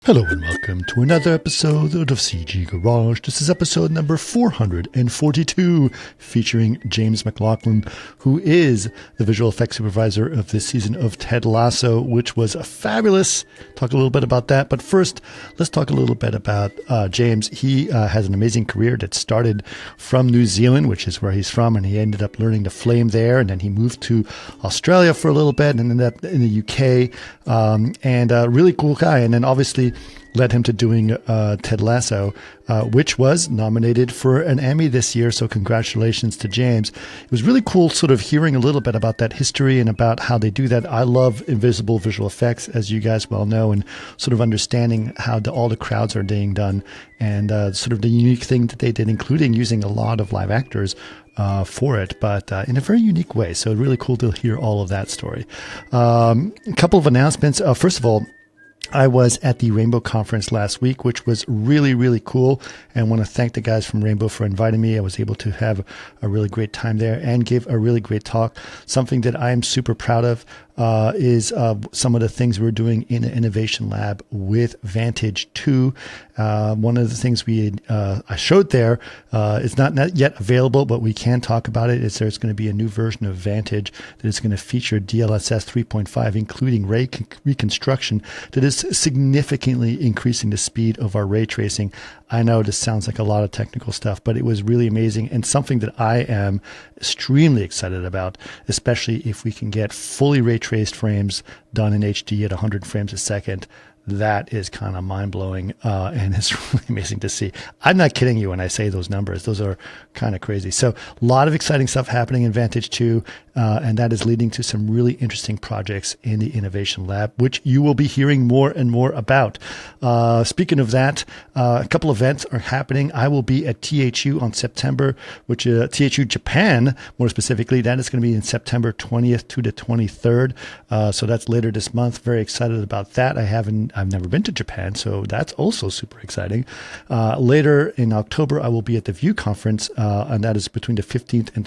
Hello and welcome to another episode of CG Garage. This is episode number 442, featuring James MacLachlan, who is the visual effects supervisor of this season of Ted Lasso, which was fabulous. Talk a little bit about that. But first, let's talk a little bit about James. He has an amazing career that started from New Zealand, which is where he's from, and he ended up learning to flame there. And then he moved to Australia for a little bit and ended up in the UK. And a really cool guy. And then obviously led him to doing Ted Lasso, which was nominated for an Emmy this year. So congratulations to James. It was really cool sort of hearing a little bit about that history and about how they do that. I love invisible visual effects, as you guys well know, and sort of understanding how all the crowds are being done and sort of the unique thing that they did, including using a lot of live actors for it, but in a very unique way. So really cool to hear all of that story. A couple of announcements. First of all, I was at the Rainbow Conference last week, which was really, really cool. And I want to thank the guys from Rainbow for inviting me. I was able to have a really great time there and give a really great talk. Something that I'm super proud of is some of the things we're doing in the Innovation Lab with Vantage 2. One of the things I showed there is not yet available, but we can talk about it. Is there's going to be a new version of Vantage that is going to feature DLSS 3.5, including ray reconstruction, that is significantly increasing the speed of our ray tracing. I know this sounds like a lot of technical stuff, but it was really amazing and something that I am extremely excited about, especially if we can get fully ray traced frames done in HD at 100 frames a second. That is kind of mind-blowing, and it's really amazing to see. I'm not kidding you when I say those numbers. Those are kind of crazy. So a lot of exciting stuff happening in Vantage 2, and that is leading to some really interesting projects in the Innovation Lab, which you will be hearing more and more about. Speaking of that, a couple events are happening. I will be at THU on September, which THU Japan, more specifically. That is going to be in September 20th to the 23rd. So that's later this month. Very excited about that. I've never been to Japan, so that's also super exciting. Later in October, I will be at the View Conference, and that is between the 15th and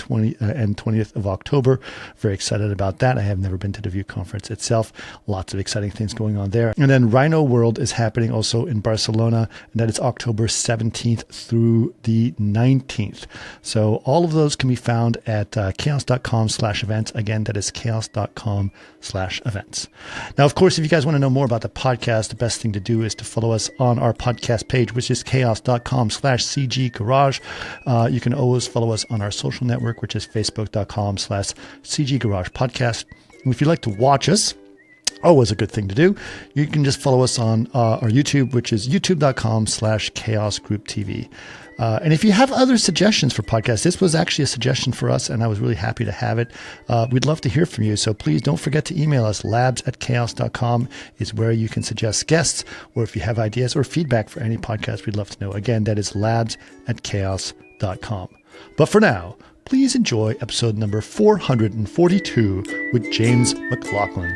20th of October. Very excited about that. I have never been to the View Conference itself. Lots of exciting things going on there. And then Rhino World is happening also in Barcelona, and that is October 17th through the 19th. So all of those can be found at chaos.com/events. Again, that is chaos.com/events. Now, of course, if you guys want to know more about the podcast, the best thing to do is to follow us on our podcast page, which is chaos.com/CG Garage. You can always follow us on our social network, which is facebook.com/CG Garage Podcast. And if you'd like to watch us, always a good thing to do, you can just follow us on our YouTube, which is youtube.com/Chaos Group TV. And if you have other suggestions for podcasts, this was actually a suggestion for us, and I was really happy to have it. We'd love to hear from you. So please don't forget to email us. labs@chaos.com is where you can suggest guests, or if you have ideas or feedback for any podcast, we'd love to know. Again, that is labs@chaos.com. But for now, please enjoy episode number 442 with James MacLachlan.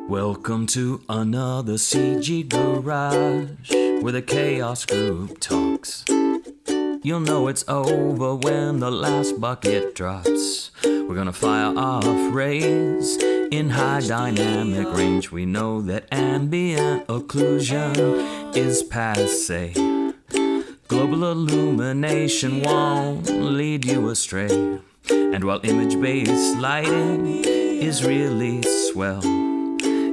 Welcome to another CG Garage, where the Chaos Group talks. You'll know it's over when the last bucket drops. We're gonna fire off rays in high dynamic range. We know that ambient occlusion is passe. Global illumination won't lead you astray. And while image-based lighting is really swell,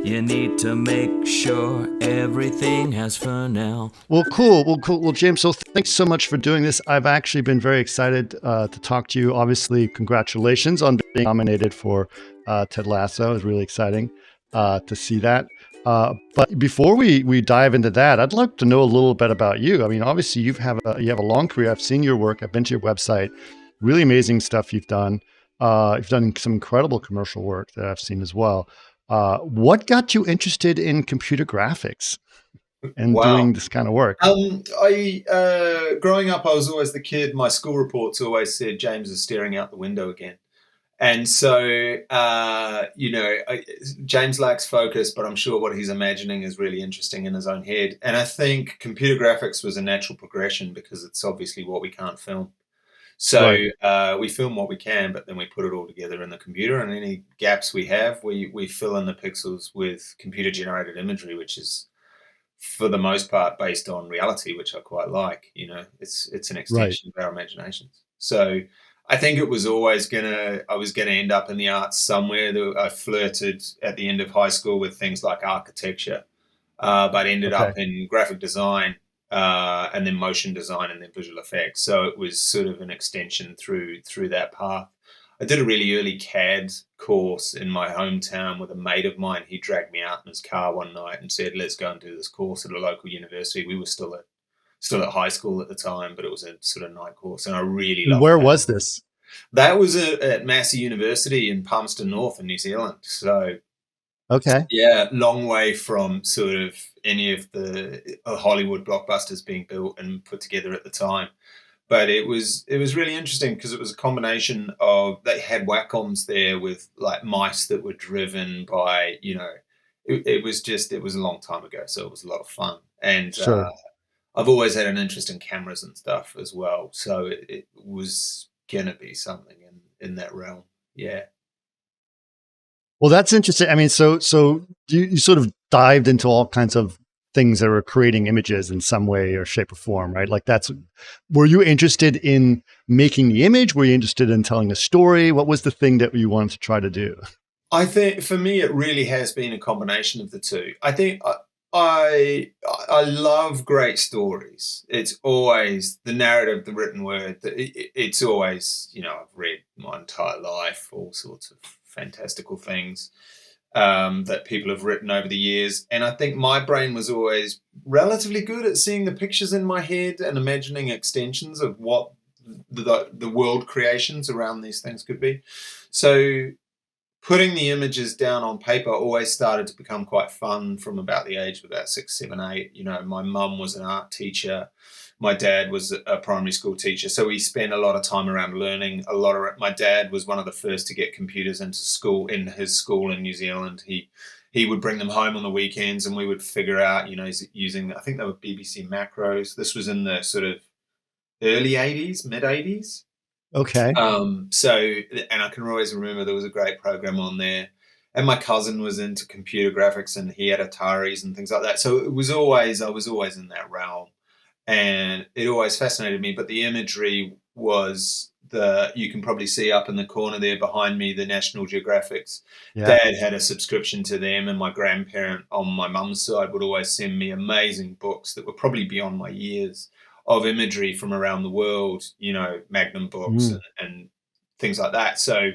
you need to make sure everything has Fresnel. Well, cool. Well, James, so thanks so much for doing this. I've actually been very excited to talk to you. Obviously, congratulations on being nominated for Ted Lasso. It's really exciting to see that. But before we dive into that, I'd like to know a little bit about you. I mean, obviously, you have a long career. I've seen your work. I've been to your website. Really amazing stuff you've done. You've done some incredible commercial work that I've seen as well. What got you interested in computer graphics and doing this kind of work? Growing up, I was always the kid. My school reports always said James is staring out the window again. And so, James lacks focus, but I'm sure what he's imagining is really interesting in his own head. And I think computer graphics was a natural progression because it's obviously what we can't film. So we film what we can, but then we put it all together in the computer, and any gaps we have, we fill in the pixels with computer-generated imagery, which is for the most part based on reality, which I quite like. It's an Right. extension of our imaginations. So I think I was gonna end up in the arts somewhere. I flirted at the end of high school with things like architecture, but ended Okay. up in graphic design, and then motion design, and then visual effects. So it was sort of an extension through that path. I did a really early CAD course in my hometown with a mate of mine. He dragged me out in his car one night and said, "Let's go and do this course at a local university." We were still at high school at the time, but it was a sort of night course, and I really And loved where that. was this? That was at Massey University in Palmerston North in New Zealand. So Okay. yeah, long way from sort of any of the Hollywood blockbusters being built and put together at the time. But it was really interesting because it was a combination of they had Wacoms there with like mice that were driven by it was a long time ago, so it was a lot of fun. And Sure. I've always had an interest in cameras and stuff as well, so it was gonna be something in that realm. Yeah. Well, that's interesting. I mean, so you sort of dived into all kinds of things that were creating images in some way or shape or form, right? Like were you interested in making the image? Were you interested in telling a story? What was the thing that you wanted to try to do? I think for me, it really has been a combination of the two. I think I love great stories. It's always the narrative, the written word. It's always I've read my entire life all sorts of fantastical things that people have written over the years, and I think my brain was always relatively good at seeing the pictures in my head and imagining extensions of what the world creations around these things could be. So putting the images down on paper always started to become quite fun from about the age of about 6, 7, 8. My mum was an art teacher. My dad was a primary school teacher. So we spent a lot of time around learning. My dad was one of the first to get computers into school, in his school in New Zealand. He would bring them home on the weekends and we would figure out, using, I think they were BBC macros. This was in the sort of early 80s, mid 80s. Okay. And I can always remember there was a great program on there, and my cousin was into computer graphics and he had Ataris and things like that. So I was always in that realm, and it always fascinated me. But the imagery was you can probably see up in the corner there behind me, the National Geographics. Yeah. Dad had a subscription to them, and my grandparent on my mum's side would always send me amazing books that were probably beyond my years of imagery from around the world, Magnum books Mm. and things like that. So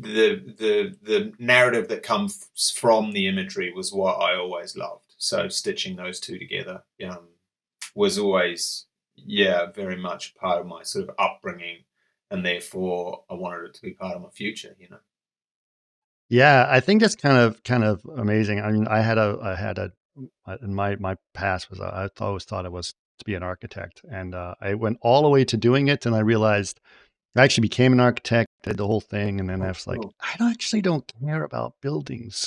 the narrative that comes from the imagery was what I always loved. So stitching those two together was always, very much part of my sort of upbringing, and therefore I wanted it to be part of my future. Yeah, I think that's kind of amazing. I mean, in my past was I always thought I was to be an architect, and I went all the way to doing it, and I realized I actually became an architect, did the whole thing, and then I Oh, was like, cool. I don't care about buildings.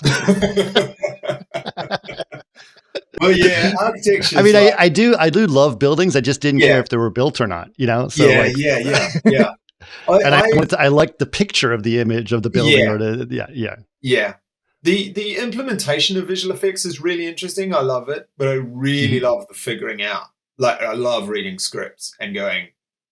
Well, yeah, architecture I is mean, like, I do love buildings. I just didn't care yeah, if they were built or not, So yeah, like, yeah, yeah, yeah. I, and I I liked the picture of the image of the building yeah, or yeah. yeah. The implementation of visual effects is really interesting. I love it, but I really Mhm. love the figuring out. Like, I love reading scripts and going,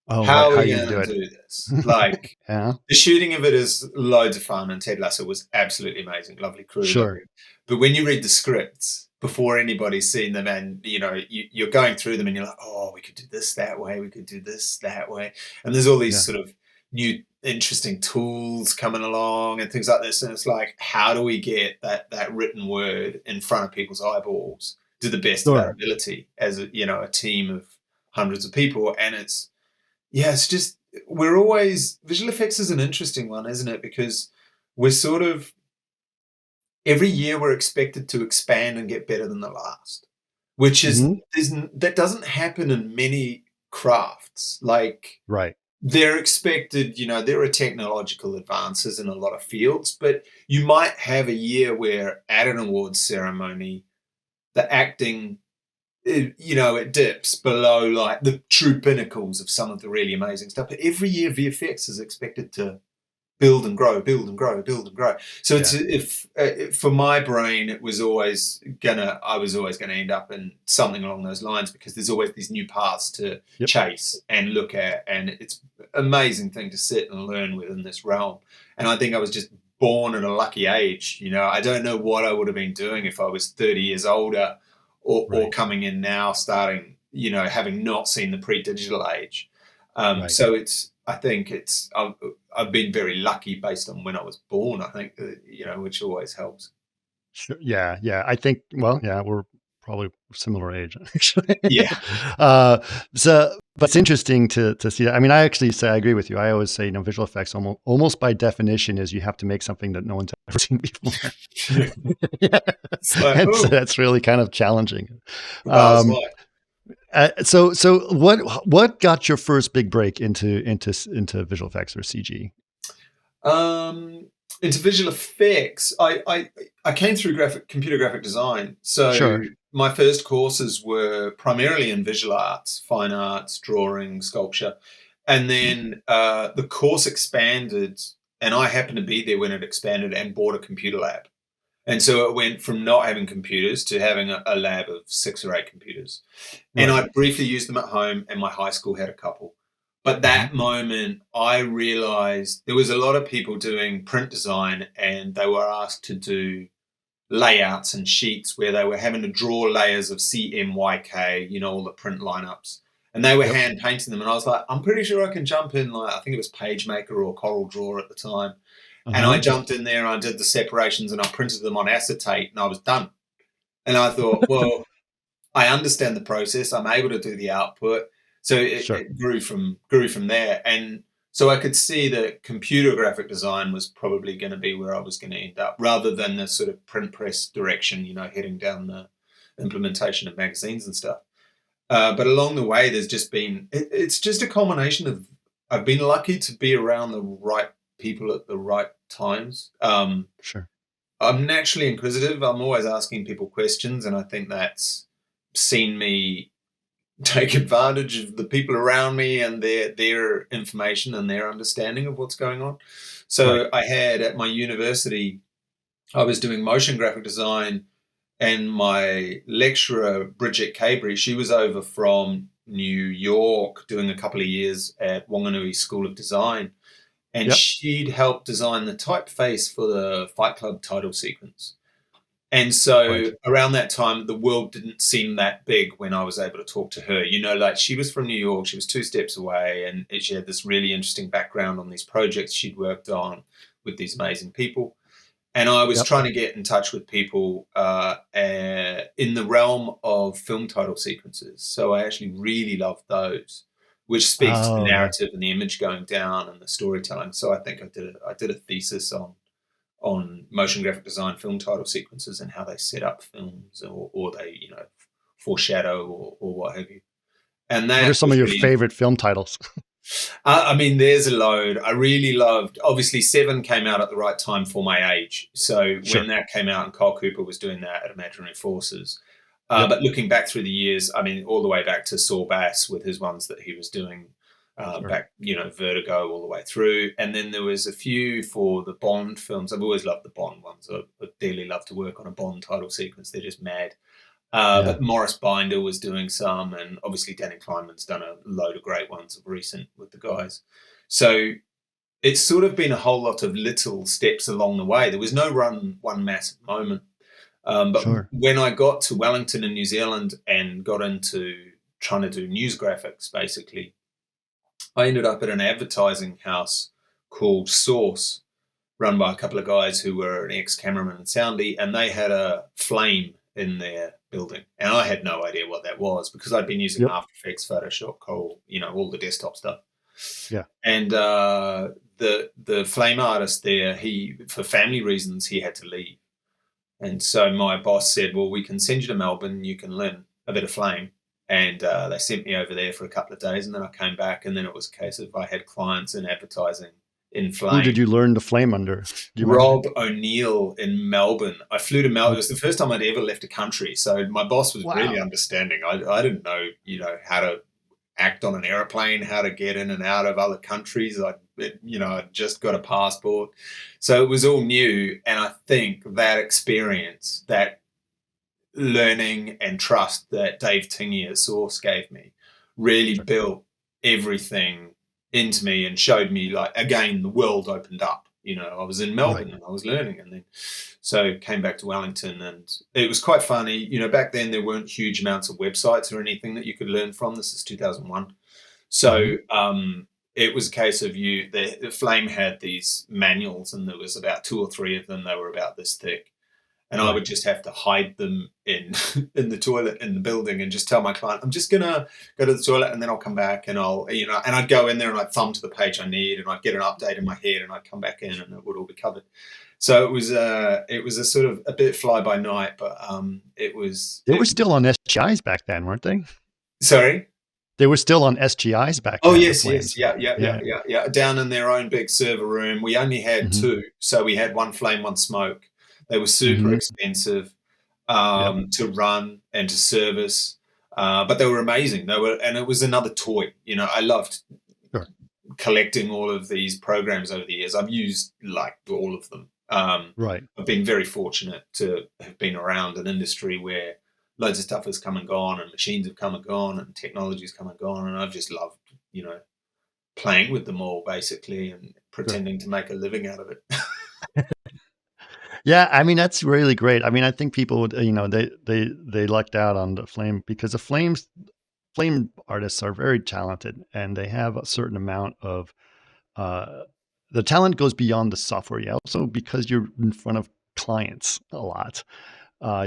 Oh, right. how are How we you gonna do going to it? do this? Like, Yeah, the shooting of it is loads of fun, and Ted Lasso was absolutely amazing. Lovely crew, sure. lovely. But when you read the scripts before anybody's seen them, and you're going through them, and you're like, oh, we could do this that way, we could do this that way, and there's all these Yeah, sort of new interesting tools coming along and things like this, and it's like, how do we get that written word in front of people's eyeballs to the best of our sure. ability as a team of hundreds of people? And it's just, we're always, visual effects is an interesting one, isn't it? Because we're sort of, every year we're expected to expand and get better than the last, which Hmm. that doesn't happen in many crafts. Like, Right. they're expected, there are technological advances in a lot of fields, but you might have a year where at an awards ceremony, the acting, it dips below like the true pinnacles of some of the really amazing stuff. But every year VFX is expected to build and grow, build and grow, build and grow. So it's Yeah. if for my brain, I was always gonna end up in something along those lines because there's always these new paths to Yep. chase and look at, and it's an amazing thing to sit and learn within this realm. And I think I was just born at a lucky age. I don't know what I would have been doing if I was 30 years older, or Right. coming in now, starting, having not seen the pre-digital age. Right. So I think I've been very lucky based on when I was born. I think which always helps. Sure. Yeah. Yeah. I think, well, yeah, we're probably similar age, actually. Yeah, uh, but it's interesting to see that. I mean, I actually say I agree with you. I always say, visual effects almost by definition is you have to make something that no one's ever seen before. yeah. Yeah. It's like, And so oh, that's really kind of challenging. Bars Um, light. so what got your first big break into visual effects or CG? Um, into visual effects, I came through computer graphic design. So Sure. my first courses were primarily in visual arts, fine arts, drawing, sculpture, and then the course expanded, and I happened to be there when it expanded and bought a computer lab. And so it went from not having computers to having a lab of 6 or 8 computers. And Right. I briefly used them at home, and my high school had a couple. But Hmm. that moment, I realized there was a lot of people doing print design, and they were asked to do layouts and sheets where they were having to draw layers of CMYK, all the print lineups. And they were Yep. hand painting them. And I was like, I'm pretty sure I can jump in, like, I think it was PageMaker or Corel Draw at the time. And I Uh-huh. jumped in there and I did the separations and I printed them on acetate and I was done. And I thought, well, I understand the process. I'm able to do the output. So it, Sure. it grew from there. And so I could see that computer graphic design was probably going to be where I was going to end up, rather than the sort of print press direction, heading down the implementation of magazines and stuff. But along the way, there's just been, it's just a culmination of, I've been lucky to be around the right people at the right times. Sure. I'm naturally inquisitive. I'm always asking people questions, and I think that's seen me take advantage of the people around me and their information and their understanding of what's going on. Right. So I had at my university, I was doing motion graphic design, and my lecturer, Bridget Cabry, she was over from New York doing a couple of years at Wanganui School of Design, and Yep. she'd helped design the typeface for the Fight Club title sequence. And so Right. around that time, the world didn't seem that big when I was able to talk to her. Like, she was from New York, she was 2 steps away, and she had this really interesting background on these projects she'd worked on with these amazing people. And I was Yep. trying to get in touch with people in the realm of film title sequences. So I actually really loved those, which speaks to the Oh, yeah. narrative and the image going down and the storytelling. So I think I did a thesis on motion graphic design film title sequences and how they set up films, or they foreshadow, or what have you. And What are that some of was your really, favorite film titles? I mean, there's a load. I really loved, obviously, Seven came out at the right time for my age. So when Sure. that came out and Kyle Cooper was doing that at Imaginary Forces. Yep. But looking back through the years, I mean, all the way back to Saul Bass with his ones that he was doing Sure. back, Vertigo all the way through. And then there was a few for the Bond films. I've always loved the Bond ones. I dearly love to work on a Bond title sequence. They're just mad. Yeah. But Morris Binder was doing some, and obviously Danny Kleinman's done a load of great ones of recent with the guys. So it's sort of been a whole lot of little steps along the way. There was no one massive moment. But Sure. when I got to Wellington in New Zealand and got into trying to do news graphics, basically, I ended up at an advertising house called Source, run by a couple of guys who were an ex-cameraman and soundy, and they had a flame in their building. And I had no idea what that was because I'd been using Yep. After Effects, Photoshop, Corel, all the desktop stuff. Yeah. And the flame artist there, for family reasons, he had to leave. And so my boss said, well, we can send you to Melbourne, you can learn a bit of flame. And they sent me over there for a couple of days, and then I came back, and then it was a case of I had clients in advertising in Who did flame. you learn the flame under? Do you remember? Rob O'Neill in Melbourne. I flew to Melbourne. It was the first time I'd ever left a country, so my boss was Wow. really understanding. I didn't know, how to act on an airplane, how to get in and out of other countries. I just got a passport. So it was all new. And I think that experience, that learning and trust that Dave Tingy at Source gave me really built everything into me and showed me, like, again, the world opened up. I was in Melbourne and I was learning, and then so came back to Wellington, and it was quite funny. Back then there weren't huge amounts of websites or anything that you could learn from. This is 2001. So it was a case of the Flame had these manuals, and there was about 2 or 3 of them. They were about this thick. And I would just have to hide them in the toilet in the building and just tell my client, I'm just going to go to the toilet and then I'll come back, and and I'd go in there and I'd thumb to the page I need, and I'd get an update in my head, and I'd come back in and it would all be covered. So it was a sort of a bit fly by night, but it was. They were still on SGIs back then, weren't they? Sorry? They were still on SGIs back then. Oh, yes. Yeah. Down in their own big server room. We only had 2. So we had one Flame, one Smoke. They were super expensive to run and to service, but they were amazing. And it was another toy. I loved collecting all of these programs over the years. I've used like all of them. I've been very fortunate to have been around an industry where loads of stuff has come and gone, and machines have come and gone, and technology's come and gone, and I've just loved, playing with them all basically and pretending to make a living out of it. Yeah, I mean, that's really great. I mean, I think people would, they lucked out on the Flame, because the Flame artists are very talented, and they have a certain amount of, the talent goes beyond the software. Yeah, also because you're in front of clients a lot,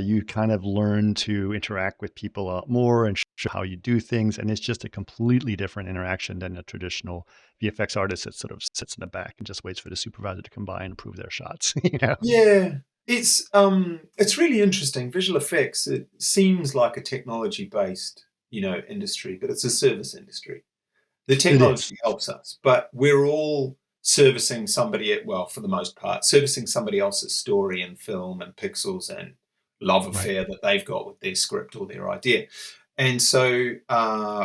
you kind of learn to interact with people a lot more and show how you do things. And it's just a completely different interaction than a traditional VFX artist that sort of sits in the back and just waits for the supervisor to come by and approve their shots. Yeah, it's really interesting. Visual effects, it seems like a technology-based, industry, but it's a service industry. The technology helps us, but we're all servicing for the most part, servicing somebody else's story and film and pixels and love affair that they've got with their script or their idea. And so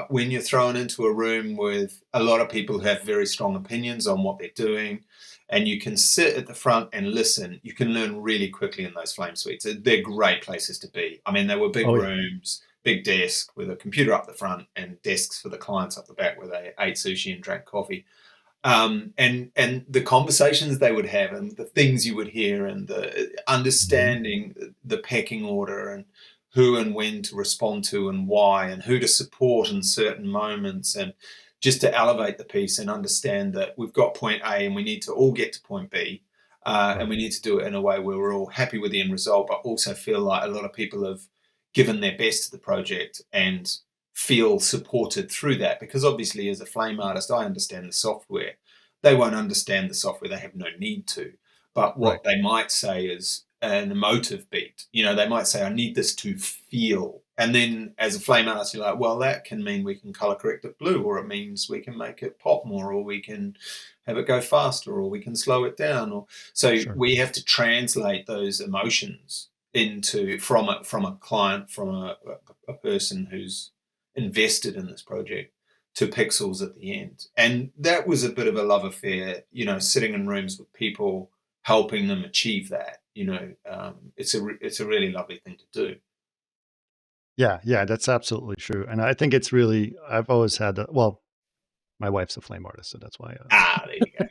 when you're thrown into a room with a lot of people who have very strong opinions on what they're doing, and you can sit at the front and listen, you can learn really quickly in those Flame suites. They're great places to be. I mean, they were big rooms, big desk with a computer up the front, and desks for the clients up the back where they ate sushi and drank coffee. And the conversations they would have, and the things you would hear, and the understanding the pecking order, and who and when to respond to and why, and who to support in certain moments, and just to elevate the piece and understand that we've got point A and we need to all get to point B, and we need to do it in a way where we're all happy with the end result, but also feel like a lot of people have given their best to the project and feel supported through that. Because obviously, as a Flame artist, I understand the software. They won't understand the software. They have no need to. But what they might say is an emotive beat. They might say, I need this to feel. And then as a Flame artist, you're like, well, that can mean we can color correct it blue, or it means we can make it pop more, or we can have it go faster, or we can slow it down. We have to translate those emotions from a client, from a person who's invested in this project, to pixels at the end. And that was a bit of a love affair, sitting in rooms with people, helping them achieve that. It's a really lovely thing to do. Yeah, that's absolutely true. And I think it's really, I've always had my wife's a Flame artist, so that's why. There you go.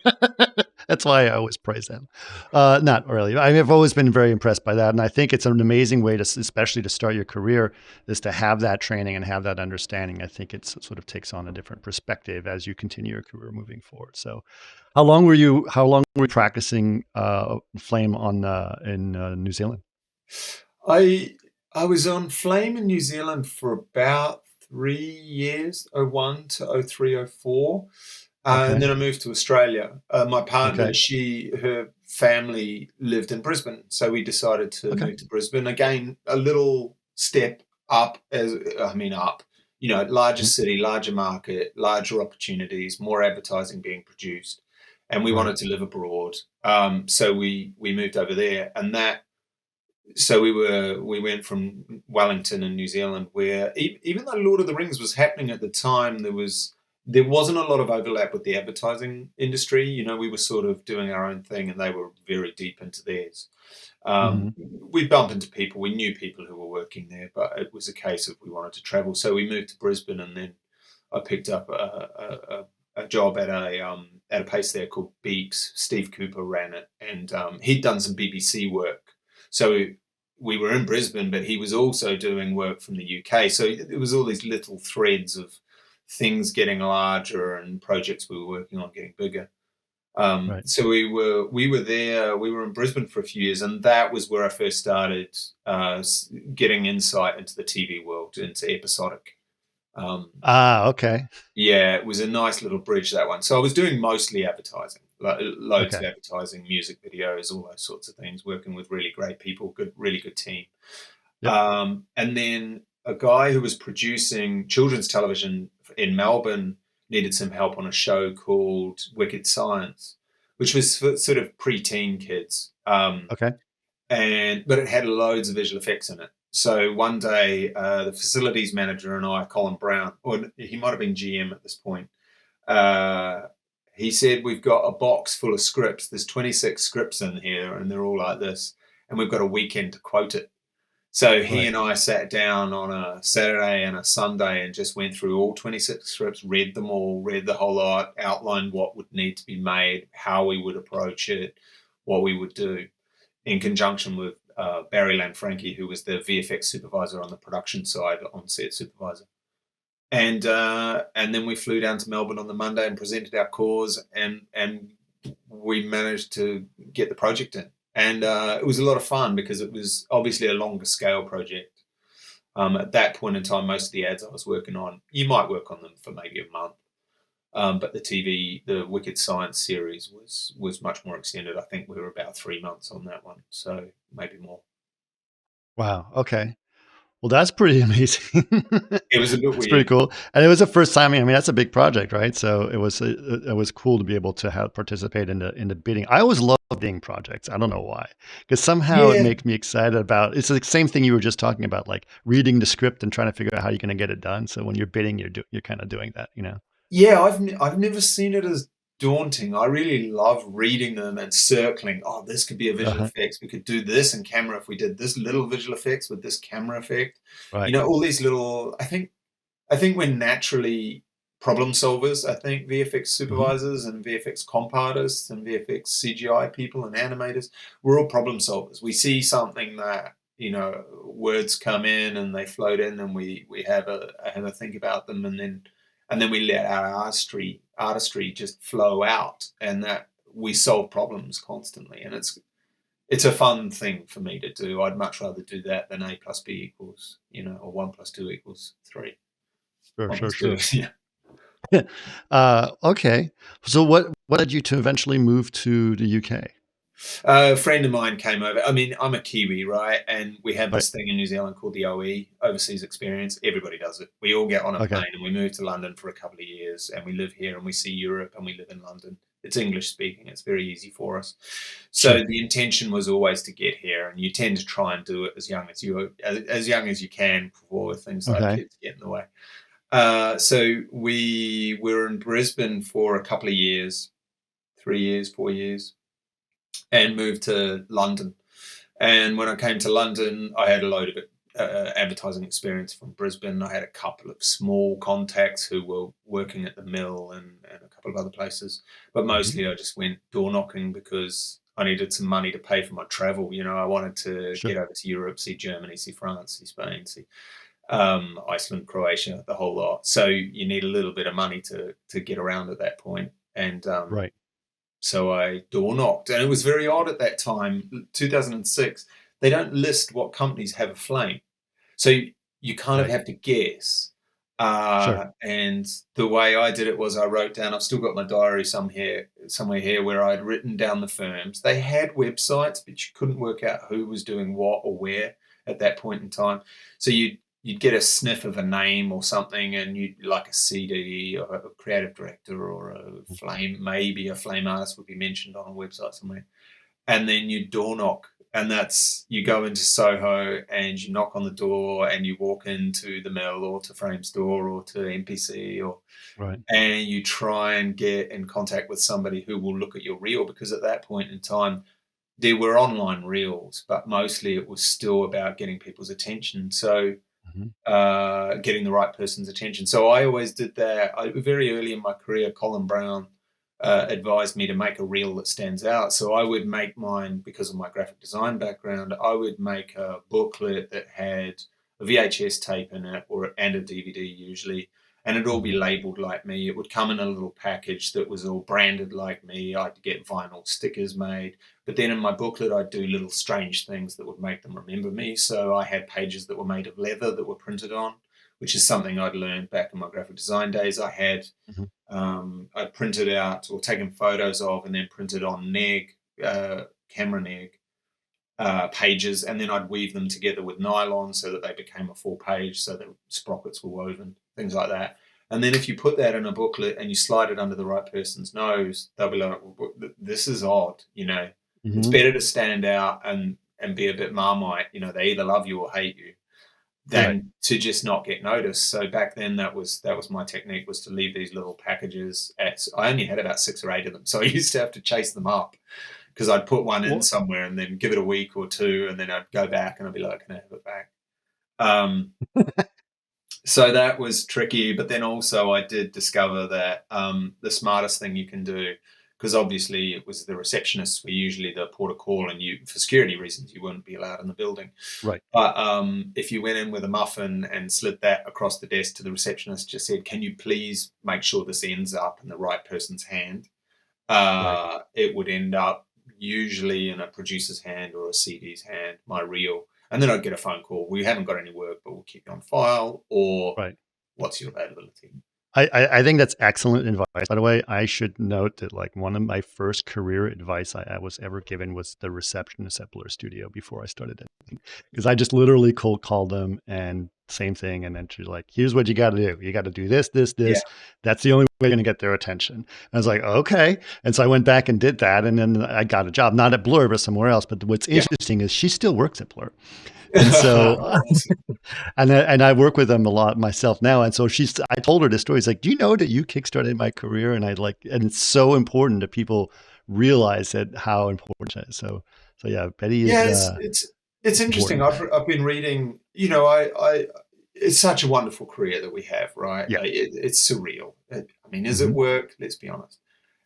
That's why I always praise them. Not really. I have always been very impressed by that. And I think it's an amazing way especially to start your career, is to have that training and have that understanding. I think it sort of takes on a different perspective as you continue your career moving forward. So how long were you practicing Flame in New Zealand? I was on Flame in New Zealand for about 3 years, 01 to 03, 04. And then I moved to Australia. My partner, her family lived in Brisbane, so we decided to move to Brisbane. Again, a little step up, larger city, larger market, larger opportunities, more advertising being produced, and we wanted to live abroad. So we moved over there, and that So we went from Wellington in New Zealand, where even though Lord of the Rings was happening at the time, there wasn't a lot of overlap with the advertising industry. You know, we were sort of doing our own thing, and they were very deep into theirs. Hmm. We bumped into people. We knew people who were working there, but it was a case of we wanted to travel. So we moved to Brisbane, and then I picked up a job at a place there called Beeps. Steve Cooper ran it, and he'd done some BBC work. So we were in Brisbane, but he was also doing work from the UK. So it was all these little threads of things getting larger and projects we were working on getting bigger. Right. So we were there. We were in Brisbane for a few years, and that was where I first started getting insight into the TV world, into episodic. Um, Ah, okay. yeah, it was a nice little bridge, that one. So I was doing mostly advertising, like loads of Okay. advertising, music videos, all those sorts of things. Working with really great people, really good team. Yep. And then a guy who was producing children's television in Melbourne needed some help on a show called Wicked Science, which was for sort of preteen kids. Okay. But it had loads of visual effects in it. So one day, the facilities manager and I, Colin Brown, or he might have been GM at this point, uh, he said, "We've got a box full of scripts. There's 26 scripts in here, and they're all like this, and we've got a weekend to quote it." So he Right. and I sat down on a Saturday and a Sunday and just went through all 26 scripts, read them all, read the whole lot, outlined what would need to be made, how we would approach it, what we would do, in conjunction with Barry Lanfranchi, who was the VFX supervisor on the production side, on set supervisor. And then we flew down to Melbourne on the Monday and presented our cause, and we managed to get the project in. And it was a lot of fun because it was obviously a longer scale project. At that point in time, most of the ads I was working on, you might work on them for maybe a month. But the Wicked Science series was much more extended. I think we were about 3 months on that one, so maybe more. Wow. Okay. Well, that's pretty amazing. It was a bit It's pretty weird. cool, and it was the first time. I mean, that's a big project, right? So it was cool to be able to have participate in the bidding. I always love bidding projects. I don't know why, because somehow it Yeah, makes me excited about. It's the same thing you were just talking about, like reading the script and trying to figure out how you're going to get it done. So when you're bidding, you're kind of doing that, you know? yeah. I've never seen it as daunting. I really love reading them and circling. Oh, this could be a visual Uh-huh. effects. We could do this in camera if we did this little visual effects with this camera effect. You Right. know, all these little. I think we're naturally problem solvers. I think VFX Hmm. supervisors and VFX comp artists and VFX CGI people and animators, we're all problem solvers. We see something that, words come in and they float in, and we have a think about them, and then we let our artistry just flow out, and that we solve problems constantly, and it's a fun thing for me to do. I'd much rather do that than A plus B equals, or 1 plus 2 equals 3. Sure. One Sure. plus two. Sure. Yeah. Okay. So what led you to eventually move to the UK? A friend of mine came over. I mean, I'm a Kiwi, right? And we have Right. this thing in New Zealand called the OE, Overseas Experience. Everybody does it. We all get on a Okay. plane and we move to London for a couple of years, and we live here and we see Europe and we live in London. It's English speaking. It's very easy for us. So Sure. the intention was always to get here, and you tend to try and do it as young as you can before things like Okay. kids get in the way. So we were in Brisbane for a couple of years, 3 years, 4 years, and moved to London. And when I came to London, I had a load of advertising experience from Brisbane. I had a couple of small contacts who were working at the mill, and a couple of other places. But Hmm. mostly I just went door knocking because I needed some money to pay for my travel. I wanted to Sure. get over to Europe, see Germany, see France, see Spain, see Iceland, Croatia, the whole lot. So you need a little bit of money to get around at that point. And Right. so I door knocked, and it was very odd at that time, 2006. They don't list what companies have a flame, so you kind of Right. have to guess. Sure. And the way I did it was I wrote down. I've still got my diary somewhere here, where I'd written down the firms. They had websites, but you couldn't work out who was doing what or where at that point in time. So you'd get a sniff of a name or something, and you'd like a CD or a creative director or a flame, maybe a flame artist would be mentioned on a website somewhere, and then you'd door knock And that's, you go into Soho and you knock on the door and you walk into the Mill or to Frame Store or to MPC, Right. and you try and get in contact with somebody who will look at your reel, because at that point in time, there were online reels, but mostly it was still about getting people's attention. So Mhm. getting the right person's attention. So I always did that. Very early in my career, Colin Brown advised me to make a reel that stands out. So I would make mine, because of my graphic design background, I would make a booklet that had a VHS tape in it, and a DVD usually, and it'd all be Mhm. labeled like me. It would come in a little package that was all branded like me. I'd get vinyl stickers made. But then in my booklet, I'd do little strange things that would make them remember me. So I had pages that were made of leather that were printed on, which is something I'd learned back in my graphic design days. Mhm. I printed out or taken photos of and then printed on camera neg pages, and then I'd weave them together with nylon so that they became a full page, so the sprockets were woven, things like that. And then if you put that in a booklet and you slide it under the right person's nose, they'll be like, "Well, this is odd, you know." It's Mhm. better to stand out and be a bit Marmite, you know, they either love you or hate you, Right. than to just not get noticed. So back then, that was my technique, was to leave these little packages I only had about 6 or 8 of them, so I used to have to chase them up, because I'd put one in Well, somewhere and then give it a week or two, and then I'd go back and I'd be like, "Can I have it back?" Um, so that was tricky. But then also I did discover that the smartest thing you can do, because obviously it was the receptionists were usually the port of call, and for security reasons, you wouldn't be allowed in the building. right. But if you went in with a muffin and slid that across the desk to the receptionist, just said, "Can you please make sure this ends up in the right person's hand?" Right. It would end up usually in a producer's hand or a CD's hand, my reel. And then I'd get a phone call. "We haven't got any work, but we'll keep you on file," or Right. "What's your availability?" I think that's excellent advice. By the way, I should note that like one of my first career advice I was ever given was the receptionist at Blur Studio before I started it. Because I just literally cold called them and same thing. And then she's like, here's what you got to do. You got to do this, this, Yeah. this. That's the only way you're going to get their attention. And I was like, okay. And so I went back and did that. And then I got a job, not at Blur, but somewhere else. But what's Yeah. interesting is she still works at Blur. And so, Awesome. and I work with them a lot myself now. And so I told her this story. It's like, do you know that you kickstarted my career? And and it's so important that people realize that how important it is. So yeah, Betty is Yeah, it's interesting. important. I've been reading. I it's such a wonderful career that we have, right? Yeah. It's surreal. I mean, is it Hmm. work? Let's be honest.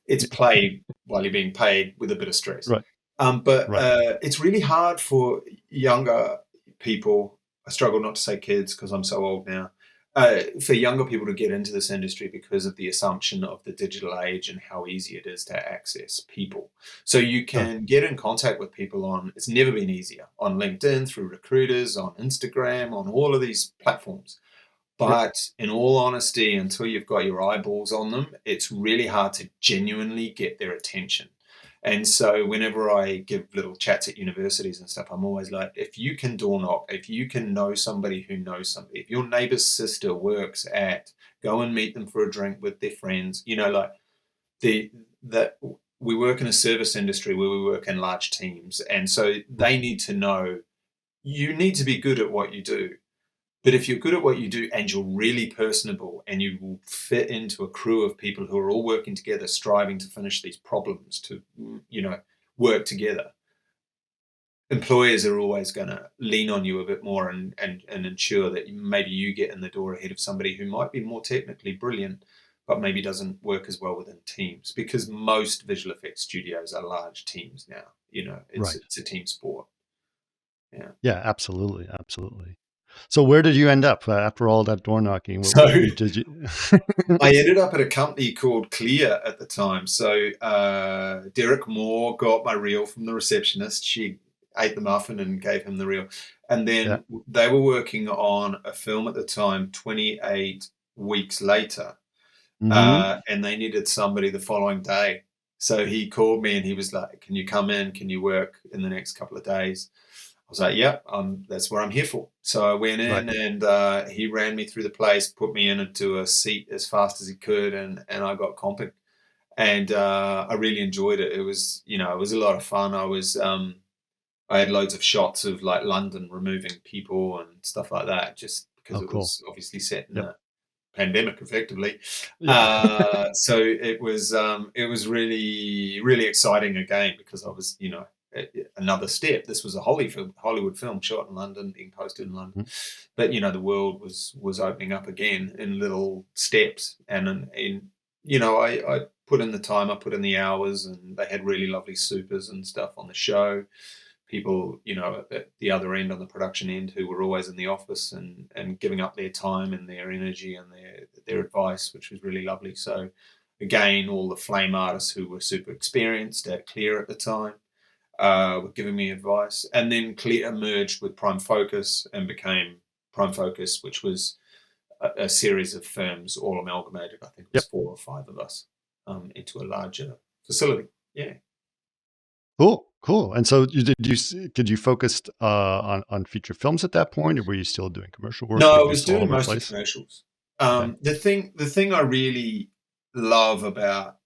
It's play while you're being paid with a bit of stress. Right. But Right. it's really hard for younger people. I struggle not to say kids because I'm so old now. For younger people to get into this industry, because of the assumption of the digital age and how easy it is to access people. So you Sure. can get in contact with people it's never been easier, on LinkedIn, through recruiters, on Instagram, on all of these platforms. Yep. But in all honesty, until you've got your eyeballs on them, it's really hard to genuinely get their attention. And so whenever I give little chats at universities and stuff, I'm always like, if you can door knock, if you can know somebody who knows somebody, if your neighbor's sister works go and meet them for a drink with their friends, like that we work in a service industry where we work in large teams. And so Right. they need to know, you need to be good at what you do. But if you're good at what you do and you're really personable and you will fit into a crew of people who are all working together, striving to finish these problems, to, work together, employers are always going to lean on you a bit more and ensure that maybe you get in the door ahead of somebody who might be more technically brilliant, but maybe doesn't work as well within teams, because most visual effects studios are large teams now. It's, Right. it's a team sport. Yeah. Yeah, absolutely. Absolutely. So where did you end up after all that door knocking? So Did you? I ended up at a company called Clear at the time. So Derek Moore got my reel from the receptionist. She ate the muffin and gave him the reel. And Yeah. then they were working on a film at the time, 28 weeks later. Hmm. And they needed somebody the following day. So he called me and he was like, "Can you come in? Can you work in the next couple of days?" I was like, "Yeah, that's what I'm here for." So I went Right. in and he ran me through the place, put me into a seat as fast as he could, and I got comping. And I really enjoyed it. It was a lot of fun. I was I had loads of shots of like London removing people and stuff like that, just because Oh, it cool. was obviously set in Yep. a pandemic, effectively. Yeah. So it was really really exciting again because I was another step. This was a Hollywood film shot in London, being posted in London, Mhm. but the world was opening up again in little steps, and I put in the time, I put in the hours, and they had really lovely supers and stuff on the show. People, at the other end, on the production end, who were always in the office and giving up their time and their energy and their advice, which was really lovely. So again, all the flame artists who were super experienced at Clear at the time were giving me advice, and then Clear merged with Prime Focus and became Prime Focus, which was a series of firms all amalgamated. I think it was Yep. 4 or 5 of us into a larger facility. Yeah. Cool. And so did you focus on feature films at that point, or were you still doing commercial work, or No, were I you was just all doing over the mostly place? commercials. Okay. The thing I really love about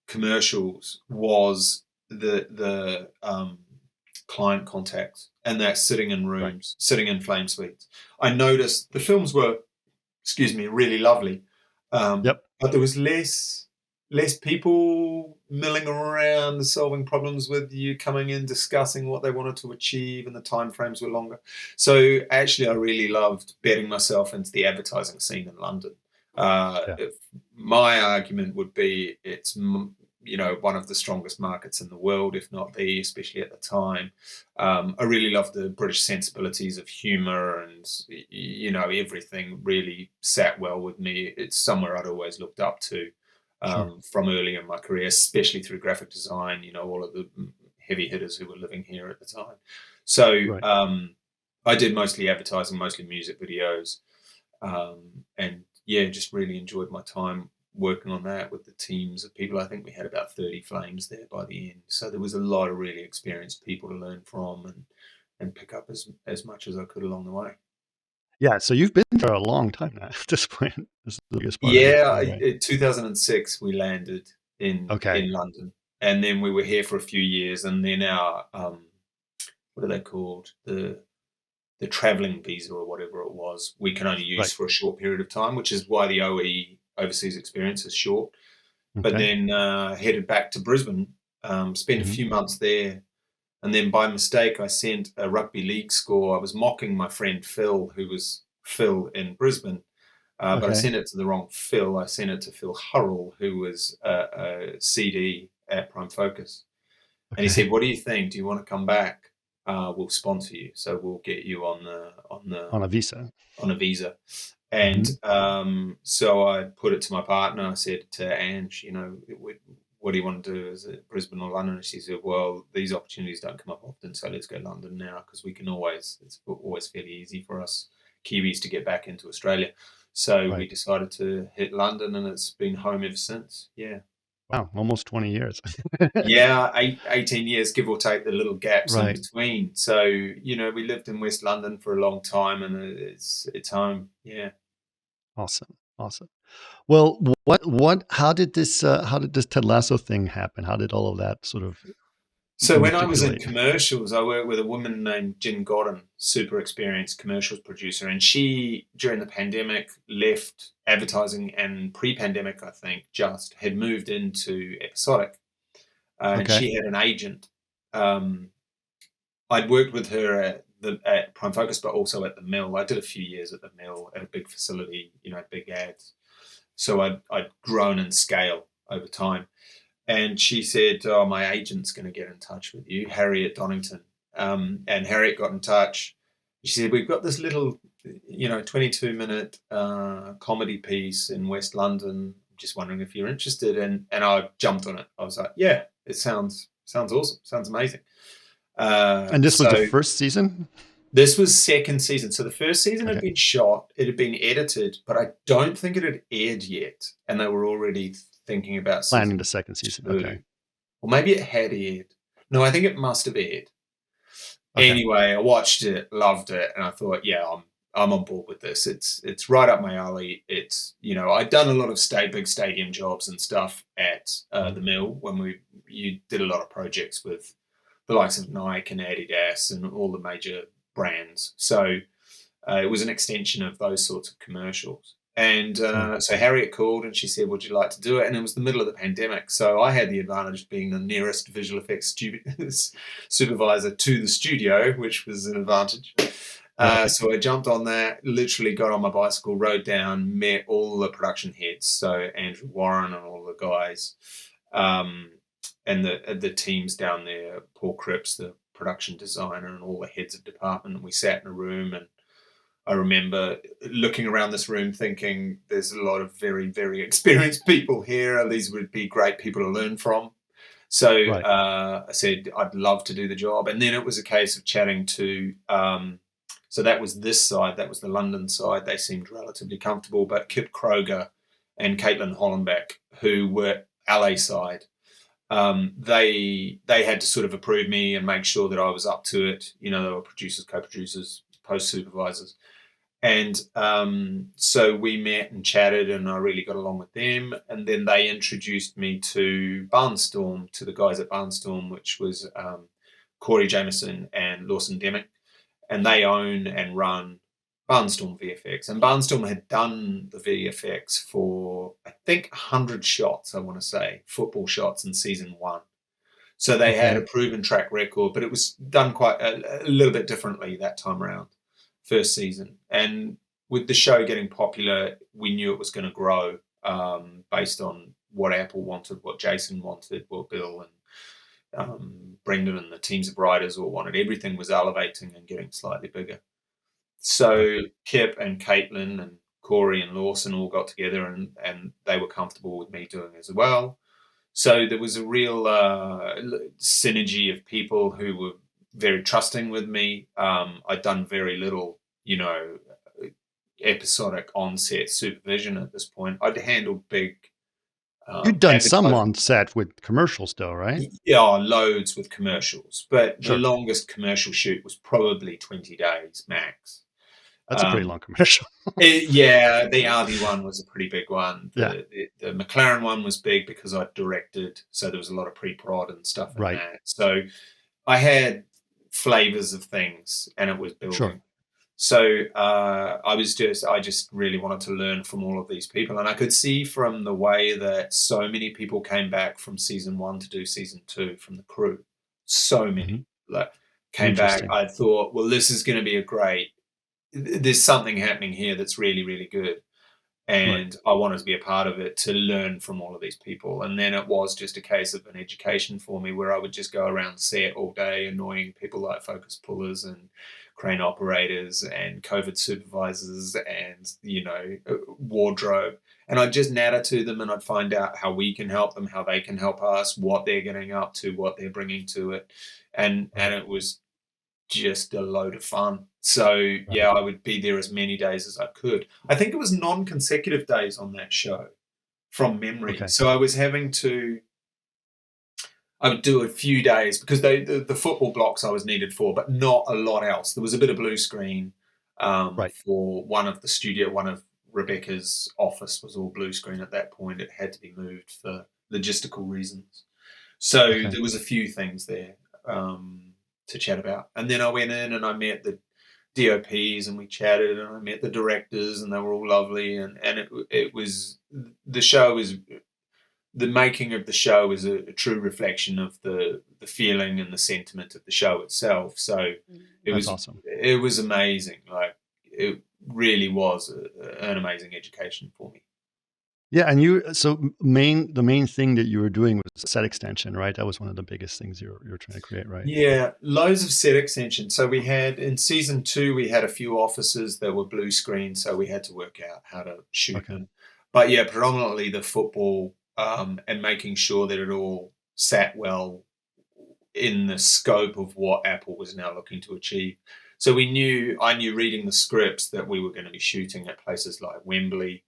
commercials was the client contact, and that sitting in Right. rooms, sitting in flame suites. I noticed the films were, excuse me, really lovely, Yep. but there was less people milling around solving problems with you, coming in discussing what they wanted to achieve, and the timeframes were longer. So actually I really loved betting myself into the advertising scene in London. Yeah. My argument would be it's one of the strongest markets in the world, if not the, especially at the time. I really love the British sensibilities of humour, and everything really sat well with me. It's somewhere I'd always looked up to Sure. from early in my career, especially through graphic design. All of the heavy hitters who were living here at the time. So Right. I did mostly advertising, mostly music videos, and yeah, just really enjoyed my time working on that with the teams of people. I think we had about 30 flames there by the end. So there was a lot of really experienced people to learn from and pick up as much as I could along the way. Yeah. So you've been there a long time now at this point. This is the biggest part of your Yeah, career, right? in 2006 we landed Okay. in London, and then we were here for a few years, and then our what are they called, the traveling visa or whatever it was, we can only use Right. for a short period of time, which is why the OE overseas experience is short. But Okay. then headed back to Brisbane, spent a Hmm. few months there, and then by mistake I sent a rugby league score. I was mocking my friend Phil, who was Phil in Brisbane, but I Okay. sent it to the wrong Phil. I sent it to Phil Hurrell, who was a CD at Prime Focus, and he Okay. said, "What do you think? Do you want to come back? We'll sponsor you, so we'll get you On a visa. on a visa." And Hmm. so I put it to my partner. I said to Ange, what do you want to do? Is it Brisbane or London? And she said, well, these opportunities don't come up often, so let's go London now, because it's always fairly easy for us Kiwis to get back into Australia. So we Right. decided to hit London, and it's been home ever since. Yeah. Wow. Almost 20 years. Yeah, 18 years, give or take the little gaps in Right. between. So, we lived in West London for a long time, and it's home. Yeah. Awesome. Awesome. Well, how did this Ted Lasso thing happen? How did all of that sort of So when I was in matriculate? commercials, I worked with a woman named Jen Godden, super experienced commercials producer, and she, during the pandemic, left advertising, and pre-pandemic, I think, just had moved into episodic, and Okay. she had an agent. Um, I'd worked with her at Prime Focus, but also at the Mill. I did a few years at the Mill at a big facility, big ads. So I'd grown in scale over time. And she said, oh, my agent's going to get in touch with you, Harriet Donington. And Harriet got in touch. She said, we've got this little, 22-minute comedy piece in West London. I'm just wondering if you're interested. And I jumped on it. I was like, yeah, it sounds awesome. Sounds amazing. And this was the So first season? this was second season. So the first season had Okay. been shot, it had been edited, but I don't think it had aired yet. And they were already thinking about Planning season the second season. Okay. 2. Or maybe it had aired. No, I think it must have aired. Okay. Anyway, I watched it, loved it, and I thought, yeah, I'm on board with this. It's right up my alley. It's I'd done a lot of big stadium jobs and stuff at the Mill when you did a lot of projects with the likes of Nike and Adidas and all the major brands. So it was an extension of those sorts of commercials. And so Harriet called and she said, would you like to do it? And it was the middle of the pandemic. So I had the advantage of being the nearest visual effects supervisor to the studio, which was an advantage. So I jumped on that, literally got on my bicycle, rode down, met all the production heads. So Andrew Warren and all the guys, and the teams down there, Paul Cripps, the production designer, and all the heads of department. And we sat in a room, and I remember looking around this room thinking there's a lot of very, very experienced people here. These would be great people to learn from. So I said, I'd love to do the job. And then it was a case of chatting to, so that was this side, that was the London side. They seemed relatively comfortable, but Kip Kroger and Caitlin Hollenbeck, who were LA side, they had to sort of approve me and make sure that I was up to it. You know, they were producers, co-producers, post supervisors. And so we met and chatted, and I really got along with them. And then they introduced me to Barnstorm, to the guys at Barnstorm, which was Corey Jameson and Lawson Demick. And they own and run Barnstorm VFX. And Barnstorm had done the VFX for, I think, 100 shots, I want to say, football shots in season 1. So they had a proven track record, but it was done quite a little bit differently that time around. First season. And with the show getting popular, we knew it was going to grow based on what Apple wanted, what Jason wanted, what Bill and Brendan and the teams of writers all wanted. Everything was elevating and getting slightly bigger. So Kip and Caitlin and Corey and Lawson all got together, and they were comfortable with me doing as well. So there was a real synergy of people who were very trusting with me. I'd done very little, episodic on-set supervision at this point. I'd handled big... You'd done some on set with commercials though, right? Yeah, loads with commercials. But the longest commercial shoot was probably 20 days max. That's a pretty long commercial. The RV one was a pretty big one. The McLaren one was big because I directed, so there was a lot of pre-prod and stuff in that. So I had flavors of things, and it was building. So I just really wanted to learn from all of these people, and I could see from the way that so many people came back from season 1 to do season 2 from the crew. So many came back. I thought, well, this is going to be there's something happening here that's really, really good. And I wanted to be a part of it, to learn from all of these people. And then it was just a case of an education for me, where I would just go around set all day annoying people like focus pullers and crane operators and COVID supervisors and, wardrobe. And I'd just natter to them, and I'd find out how we can help them, how they can help us, what they're getting up to, what they're bringing to it. And it was just a load of fun. So I would be there as many days as I could. I think it was non-consecutive days on that show from memory. So I was I would do a few days because the football blocks I was needed for, but not a lot else. There was a bit of blue screen for one of Rebecca's office was all blue screen at that point. It had to be moved for logistical reasons. So there was a few things there to chat about. And then I went in and I met the DOPs and we chatted, and I met the directors, and they were all lovely. And it was, the show is, the making of the show is a true reflection of the feeling and the sentiment of the show itself. So it was awesome. It was amazing. Like, it really was an amazing education for me. Yeah, and the main thing that you were doing was set extension, right? That was one of the biggest things you were trying to create, right? Yeah, loads of set extension. So we had, in season 2, we had a few offices that were blue screen, so we had to work out how to shoot them. But yeah, predominantly the football and making sure that it all sat well in the scope of what Apple was now looking to achieve. So I knew reading the scripts that we were going to be shooting at places like Wembley,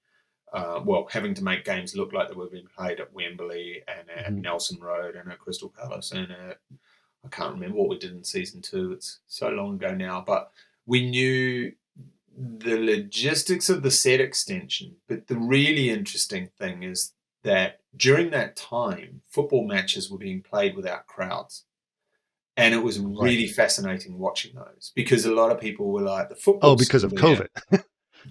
having to make games look like they were being played at Wembley and at Nelson Road and at Crystal Palace and I can't remember what we did in season 2. It's so long ago now, but we knew the logistics of the set extension. But the really interesting thing is that during that time, football matches were being played without crowds. And it was really fascinating watching those, because a lot of people were like, the football because of COVID.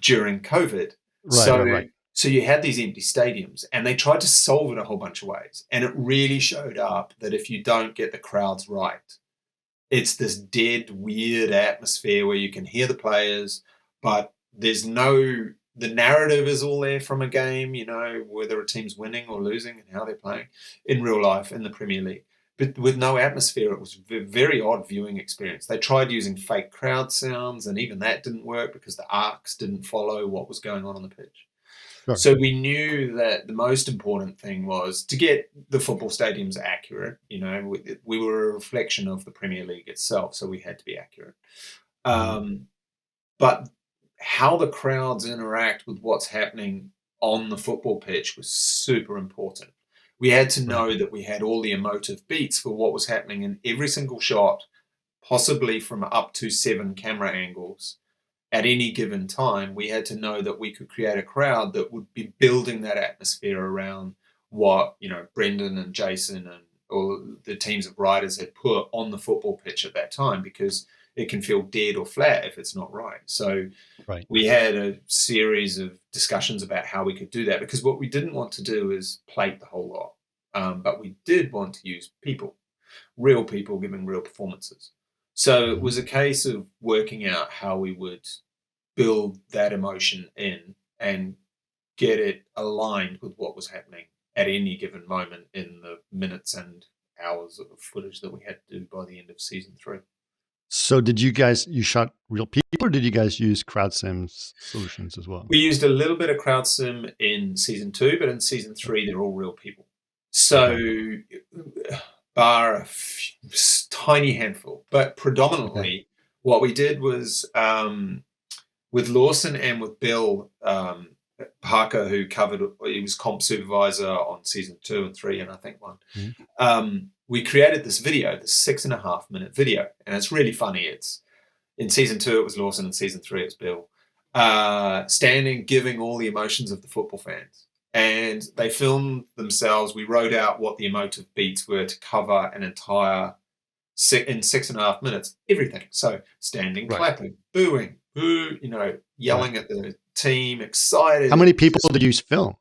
during COVID. Right. So you had these empty stadiums, and they tried to solve it a whole bunch of ways. And it really showed up that if you don't get the crowds right, it's this dead, weird atmosphere where you can hear the players, but there's no, the narrative is all there from a game, you know, whether a team's winning or losing and how they're playing in real life in the Premier League. But with no atmosphere, it was a very odd viewing experience. They tried using fake crowd sounds, and even that didn't work because the arcs didn't follow what was going on the pitch. Sure. So we knew that the most important thing was to get the football stadiums accurate. You know, we were a reflection of the Premier League itself, so we had to be accurate. But how the crowds interact with what's happening on the football pitch was super important. We had to know that we had all the emotive beats for what was happening in every single shot, possibly from up to 7 camera angles. At any given time, we had to know that we could create a crowd that would be building that atmosphere around what, you know, Brendan and Jason and all the teams of writers had put on the football pitch at that time, because it can feel dead or flat if it's not right. So we had a series of discussions about how we could do that, because what we didn't want to do is plate the whole lot, but we did want to use people, real people giving real performances. So it was a case of working out how we would build that emotion in and get it aligned with what was happening at any given moment in the minutes and hours of footage that we had to do by the end of season 3. So did you shot real people, or did you guys use crowd sims solutions as well? We used a little bit of crowd sim in season 2, but in season 3, they're all real people. So bar a tiny handful, but predominantly what we did was with Lawson and with Bill Parker, who he was comp supervisor on season 2 and 3, and I think 1. We created this video, this 6.5 minute video, and it's really funny. It's in season 2, it was Lawson, and season 3, it's Bill, standing, giving all the emotions of the football fans. And they filmed themselves. We wrote out what the emotive beats were to cover an entire, in 6.5 minutes, everything. So standing, clapping, booing, boo, you know, yelling at the team, excited. How many people did you film?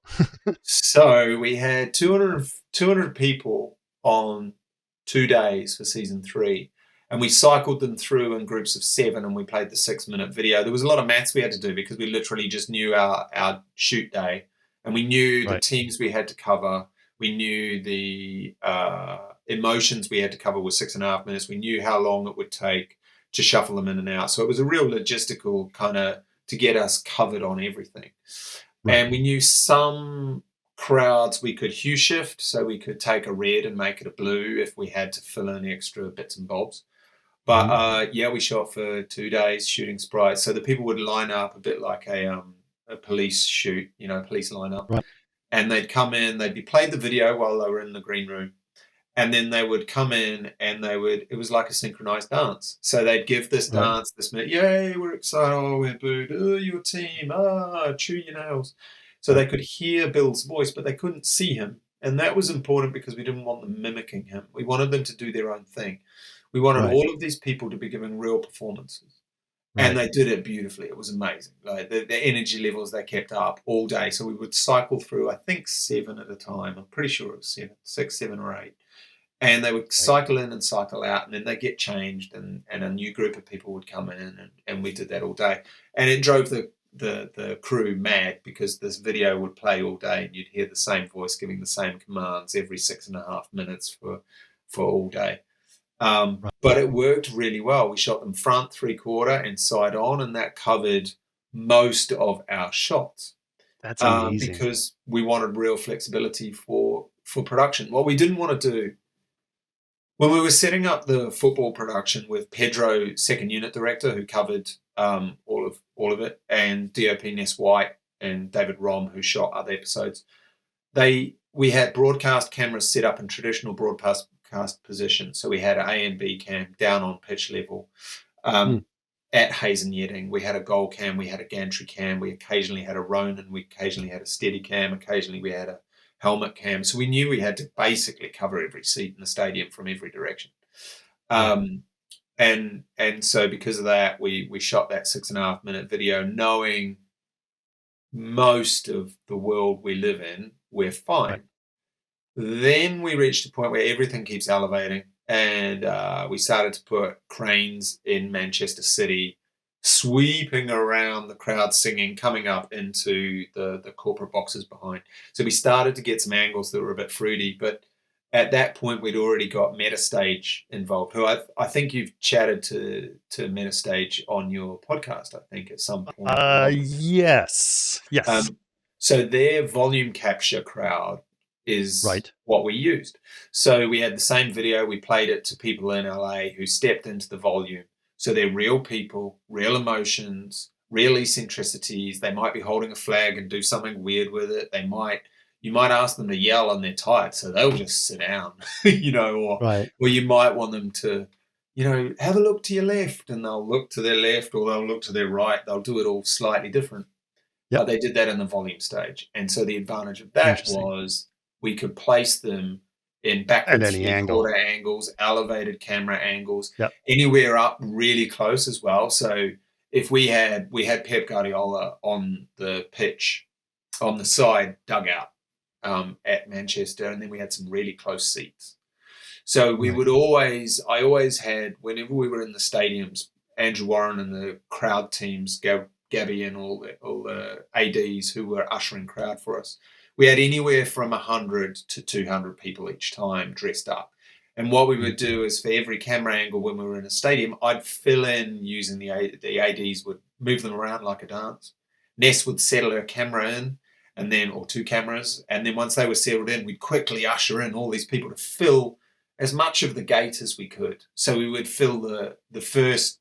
So we had 200 people on 2 days for season 3. And we cycled them through in groups of 7, and we played the 6-minute video. There was a lot of maths we had to do, because we literally just knew our shoot day. And we knew the teams we had to cover. We knew the emotions we had to cover with 6.5 minutes. We knew how long it would take to shuffle them in and out. So it was a real logistical kind of to get us covered on everything. And we knew some crowds we could hue shift, so we could take a red and make it a blue if we had to fill in extra bits and bobs. But we shot for 2 days shooting sprites. So the people would line up a bit like a police shoot, you know, police lineup. And they'd come in, they'd be played the video while they were in the green room. And then they would come in and it was like a synchronized dance. So they'd give this dance, this minute, yay, we're excited, oh, we're booed, oh, your team, chew your nails. So they could hear Bill's voice, but they couldn't see him. And that was important because we didn't want them mimicking him. We wanted them to do their own thing. We wanted all of these people to be giving real performances. And they did it beautifully. It was amazing. Like the energy levels they kept up all day. So we would cycle through, I think 7 at a time. I'm pretty sure it was 6, 7 or 8. And they would cycle in and cycle out, and then they get changed, and a new group of people would come in, and we did that all day. And it drove the crew mad, because this video would play all day, and you'd hear the same voice giving the same commands every 6.5 minutes for all day. But it worked really well. We shot them front, 3/4, and side on, and that covered most of our shots. That's amazing. Because we wanted real flexibility for production. What we didn't want to do, when we were setting up the football production with Pedro, second unit director, who covered all of it, and DOP Ness White and David Rom, who shot other episodes, we had broadcast cameras set up in traditional broadcast position. So we had an A and B cam down on pitch level at Hayes and Yedding. We had a goal cam, we had a gantry cam, we occasionally had a Ronin, we occasionally had a steady cam, occasionally we had a helmet cam. So we knew we had to basically cover every seat in the stadium from every direction. And so because of that, we shot that 6.5-minute video, knowing most of the world we live in, we're fine. Right. Then we reached a point where everything keeps elevating, and we started to put cranes in Manchester City, sweeping around the crowd singing, coming up into the corporate boxes behind. So we started to get some angles that were a bit fruity, but at that point we'd already got Metastage involved, who I think you've chatted to Metastage on your podcast, I think, at some point. Yes. Um, so their volume capture crowd is Right. what we used. So we had the same video, we played it to people in LA who stepped into the volume. So they're real people, real emotions, real eccentricities. They might be holding a flag and do something weird with it. You might ask them to yell and they're tired, so they'll just sit down, Right. or you might want them to, have a look to your left, and they'll look to their left or they'll look to their right. They'll do it all slightly different. But Yep. they did that in the volume stage. And so the advantage of that Interesting. was we could place them in At backwards any angle. three-quarter angles, elevated camera angles, Yep. anywhere up really close as well. So if we had Pep Guardiola on the pitch, on the side dugout at Manchester, and then we had some really close seats. So we Right. would I always had, whenever we were in the stadiums, Andrew Warren and the crowd teams, Gabby and all the ADs who were ushering crowd for us, we had anywhere from 100 to 200 people each time dressed up. And what we would do is for every camera angle when we were in a stadium, I'd fill in using the ADs would move them around like a dance. Ness would settle her camera in, and then, or two cameras. And then once they were settled in, we'd quickly usher in all these people to fill as much of the gate as we could. So we would fill the first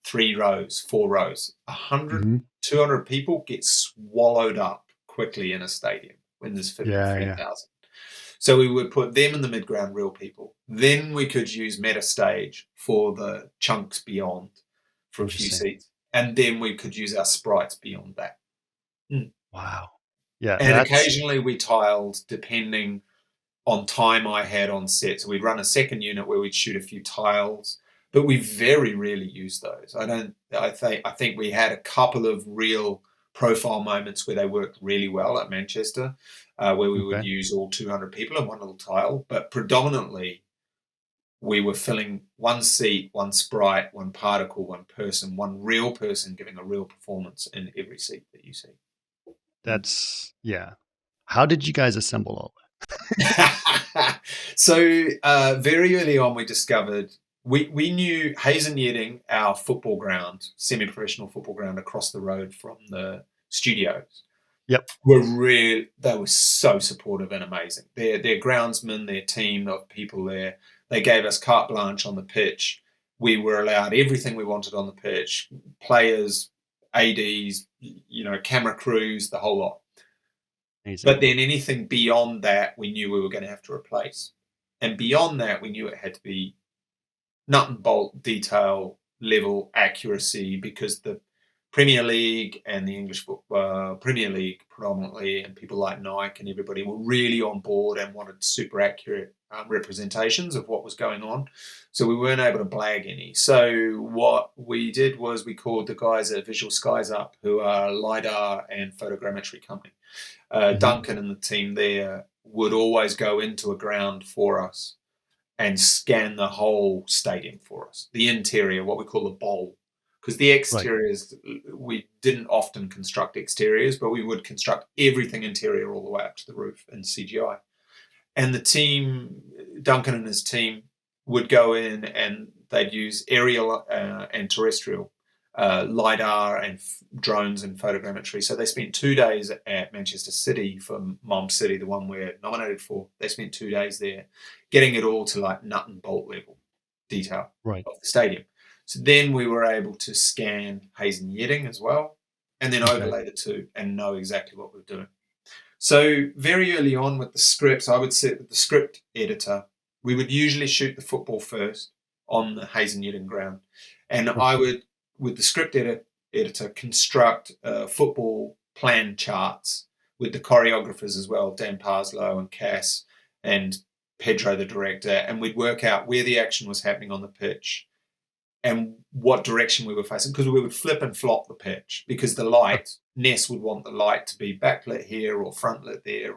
3 rows, 4 rows. 100, Mm-hmm. 200 people get swallowed up quickly in a stadium when there's 53,000. Yeah. So we would put them in the mid-ground, real people. Then we could use Metastage for the chunks beyond for a few Interesting. seats. And then we could use our sprites beyond that. Wow. Yeah. And occasionally we tiled depending on time I had on set. So we'd run a second unit where we'd shoot a few tiles, but we very rarely used those. I think we had a couple of real profile moments where they worked really well at Manchester, where we would use all 200 people in one little tile, but predominantly we were filling one seat, one sprite, one particle, one person, one real person giving a real performance in every seat that you see. How did you guys assemble all that? So very early on, we discovered we knew Hayes and Yeading, our football ground, semi-professional football ground across the road from the studios. Yep. They were so supportive and amazing. Their groundsmen, their team of people there, they gave us carte blanche on the pitch. We were allowed everything we wanted on the pitch, players, ADs, camera crews, the whole lot. Amazing. But then anything beyond that, we knew we were going to have to replace. And beyond that, we knew it had to be nut and bolt detail level accuracy, because the Premier League and the English Premier League predominantly, and people like Nike and everybody, were really on board and wanted super accurate representations of what was going on. So we weren't able to blag any. So what we did was we called the guys at Visual Skies up, who are a LiDAR and photogrammetry company. Duncan and the team there would always go into a ground for us and scan the whole stadium for us. The interior, what we call the bowl. Because the exteriors, we didn't often construct exteriors, but we would construct everything interior all the way up to the roof in CGI. And the team, Duncan and his team, would go in and they'd use aerial and terrestrial LiDAR and drones and photogrammetry. So they spent 2 days at Manchester City for Mom City, the one we're nominated for. They spent 2 days there getting it all to like nut and bolt level detail of the stadium. So then we were able to scan Hayes and Yeading as well, and then overlay the two and know exactly what we're doing. So very early on with the scripts, I would sit with the script editor. We would usually shoot the football first on the Hayes and Yeading ground. And I would, with the script editor, construct football plan charts with the choreographers as well, Dan Parslow and Cass and Pedro, the director, and we'd work out where the action was happening on the pitch and what direction we were facing, because we would flip and flop the pitch because the light, Ness would want the light to be backlit here or frontlit there.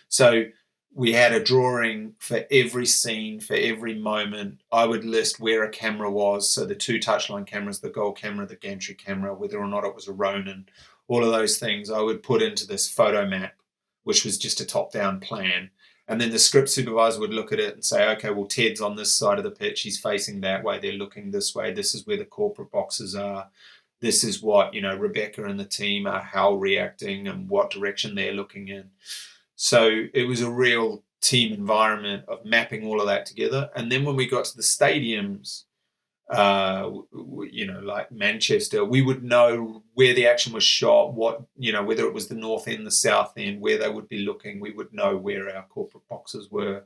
So we had a drawing for every scene, for every moment. I would list where a camera was, so the 2 touchline cameras, the goal camera, the gantry camera, whether or not it was a Ronin, all of those things I would put into this photo map, which was just a top-down plan. And then the script supervisor would look at it and say, okay, well, Ted's on this side of the pitch. He's facing that way. They're looking this way. This is where the corporate boxes are. This is what, Rebecca and the team are how reacting and what direction they're looking in. So it was a real team environment of mapping all of that together. And then when we got to the stadiums, like Manchester, we would know where the action was shot, whether it was the north end, the south end, where they would be looking. We would know where our corporate boxes were,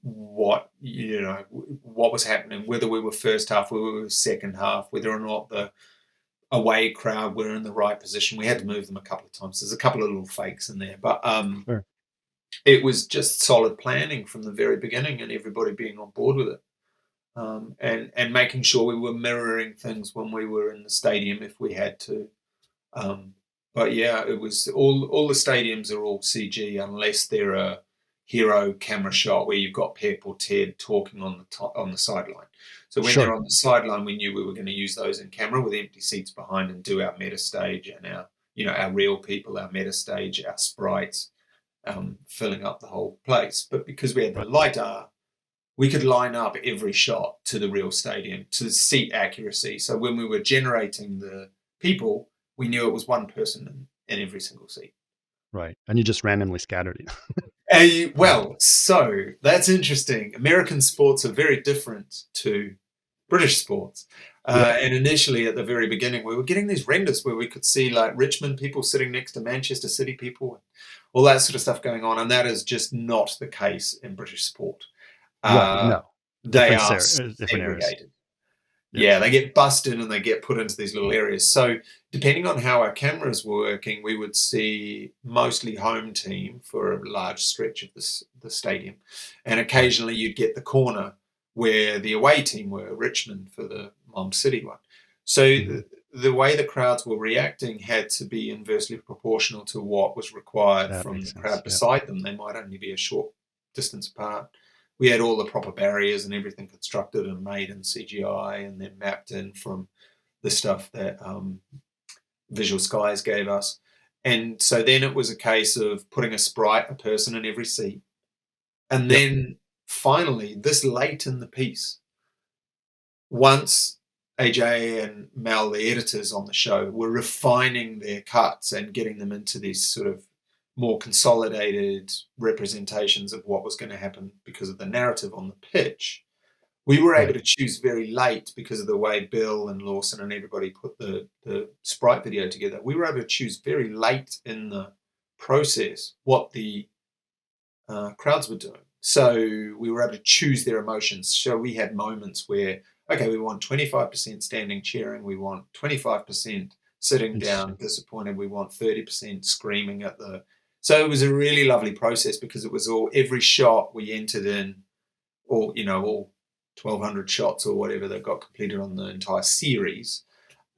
what was happening, whether we were first half, whether we were second half, whether or not the away crowd were in the right position. We had to move them a couple of times. There's a couple of little fakes in there, but Sure. It was just solid planning from the very beginning and everybody being on board with it. And making sure we were mirroring things when we were in the stadium if we had to. But yeah, it was all the stadiums are all CG unless they're a hero camera shot where you've got Pep or Ted talking on the sideline. So when they're on the sideline, we knew we were going to use those in camera with empty seats behind and do our meta stage and our real people, our meta stage, our sprites, filling up the whole place. But because we had the LiDAR, we could line up every shot to the real stadium to seat accuracy. So when we were generating the people, we knew it was one person in every single seat. Right. And you just randomly scattered it. So that's interesting. American sports are very different to British sports. And initially at the very beginning, we were getting these renders where we could see like Richmond people sitting next to Manchester City people, all that sort of stuff going on. And that is just not the case in British sport. No. They are segregated. Yeah, they get bussed in and they get put into these little areas. So depending on how our cameras were working, we would see mostly home team for a large stretch of the stadium. And occasionally you'd get the corner where the away team were, Richmond for the Mom City one. So the way the crowds were reacting had to be inversely proportional to what was required from the crowd beside them. They might only be a short distance apart. We had all the proper barriers and everything constructed and made in CGI and then mapped in from the stuff that Visual Skies gave us. And so then it was a case of putting a person in every seat. And then finally, this late in the piece, once AJ and Mel, the editors on the show, were refining their cuts and getting them into these sort of more consolidated representations of what was going to happen because of the narrative on the pitch, we were able to choose very late because of the way Bill and Lawson and everybody put the sprite video together. We were able to choose very late in the process what the crowds were doing. So we were able to choose their emotions. So we had moments where, okay, we want 25% standing cheering. We want 25% sitting down disappointed. We want 30% screaming at the... So it was a really lovely process because it was every shot we entered in, all 1,200 shots or whatever that got completed on the entire series,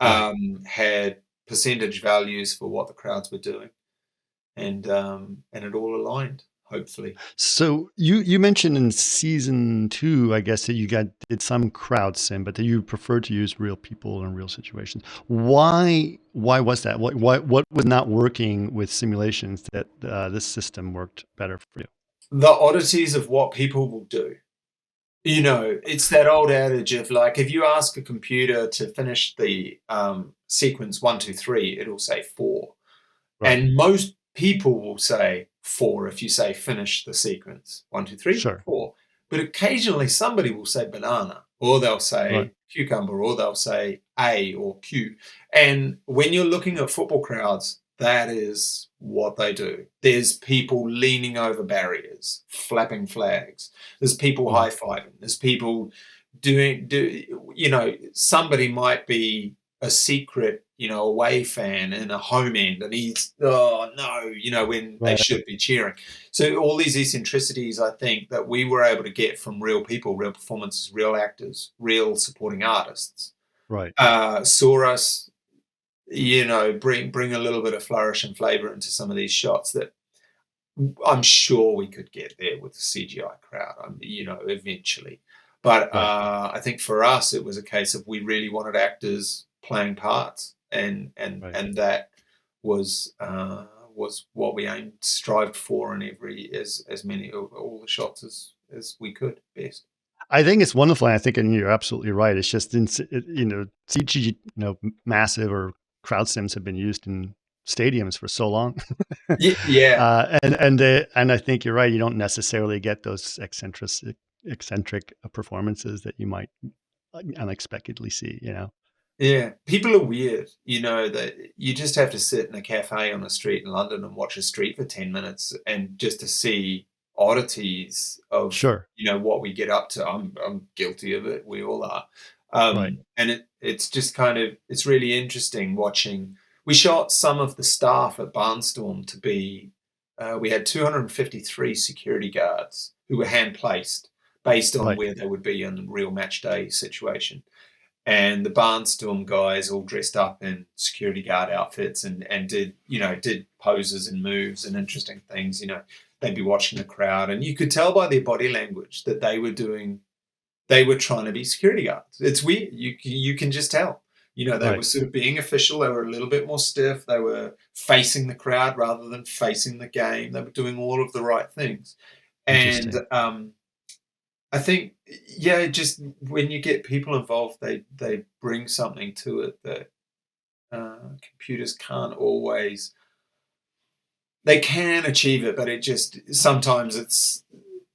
had percentage values for what the crowds were doing, and it all aligned, hopefully. So you mentioned in season 2, I guess, that you did some crowd sim, but that you preferred to use real people in real situations. Why was that? What was not working with simulations that this system worked better for you? The oddities of what people will do. It's that old adage of like, if you ask a computer to finish the sequence 1, 2, 3, it'll say 4. Right. And most people will say 4 if you say finish the sequence 1, 2, 3, 4. But occasionally somebody will say banana, or they'll say cucumber, or they'll say A or Q. And when you're looking at football crowds, that is what they do. There's people leaning over barriers, flapping flags. There's people high-fiving. There's people somebody might be a secret away fan in a home end, and he's, oh no, when they Right. should be cheering. So all these eccentricities, I think, that we were able to get from real people, real performances, real actors, real supporting artists, Right. saw us, bring a little bit of flourish and flavor into some of these shots that I'm sure we could get there with the CGI crowd, eventually. But Right. I think for us, it was a case of we really wanted actors playing parts, and and Right. and that was what we aimed, strived for in as many of all the shots as we could best. I think it's wonderful. And I think, and you're absolutely right. It's just, CG, massive or crowd sims have been used in stadiums for so long. Yeah, And I think you're right. You don't necessarily get those eccentric performances that you might unexpectedly see, yeah. People are weird, that you just have to sit in a cafe on a street in London and watch a street for 10 minutes and just to see oddities of, Sure. what we get up to. I'm guilty of it. We all are. Right. And it's just it's really interesting watching. We shot some of the staff at Barnstorm to be, we had 253 security guards who were hand placed based on Right. where they would be in a real match day situation, and the Barnstorm guys all dressed up in security guard outfits and did poses and moves and interesting things. They'd be watching the crowd, and you could tell by their body language that they were trying to be security guards. It's weird. You can just tell. They were Right. sort of being official. They were a little bit more stiff. They were facing the crowd rather than facing the game. They were doing all of the right things. And Interesting. I think, yeah, just when you get people involved, they bring something to it that computers can't always. They can achieve it, but it just sometimes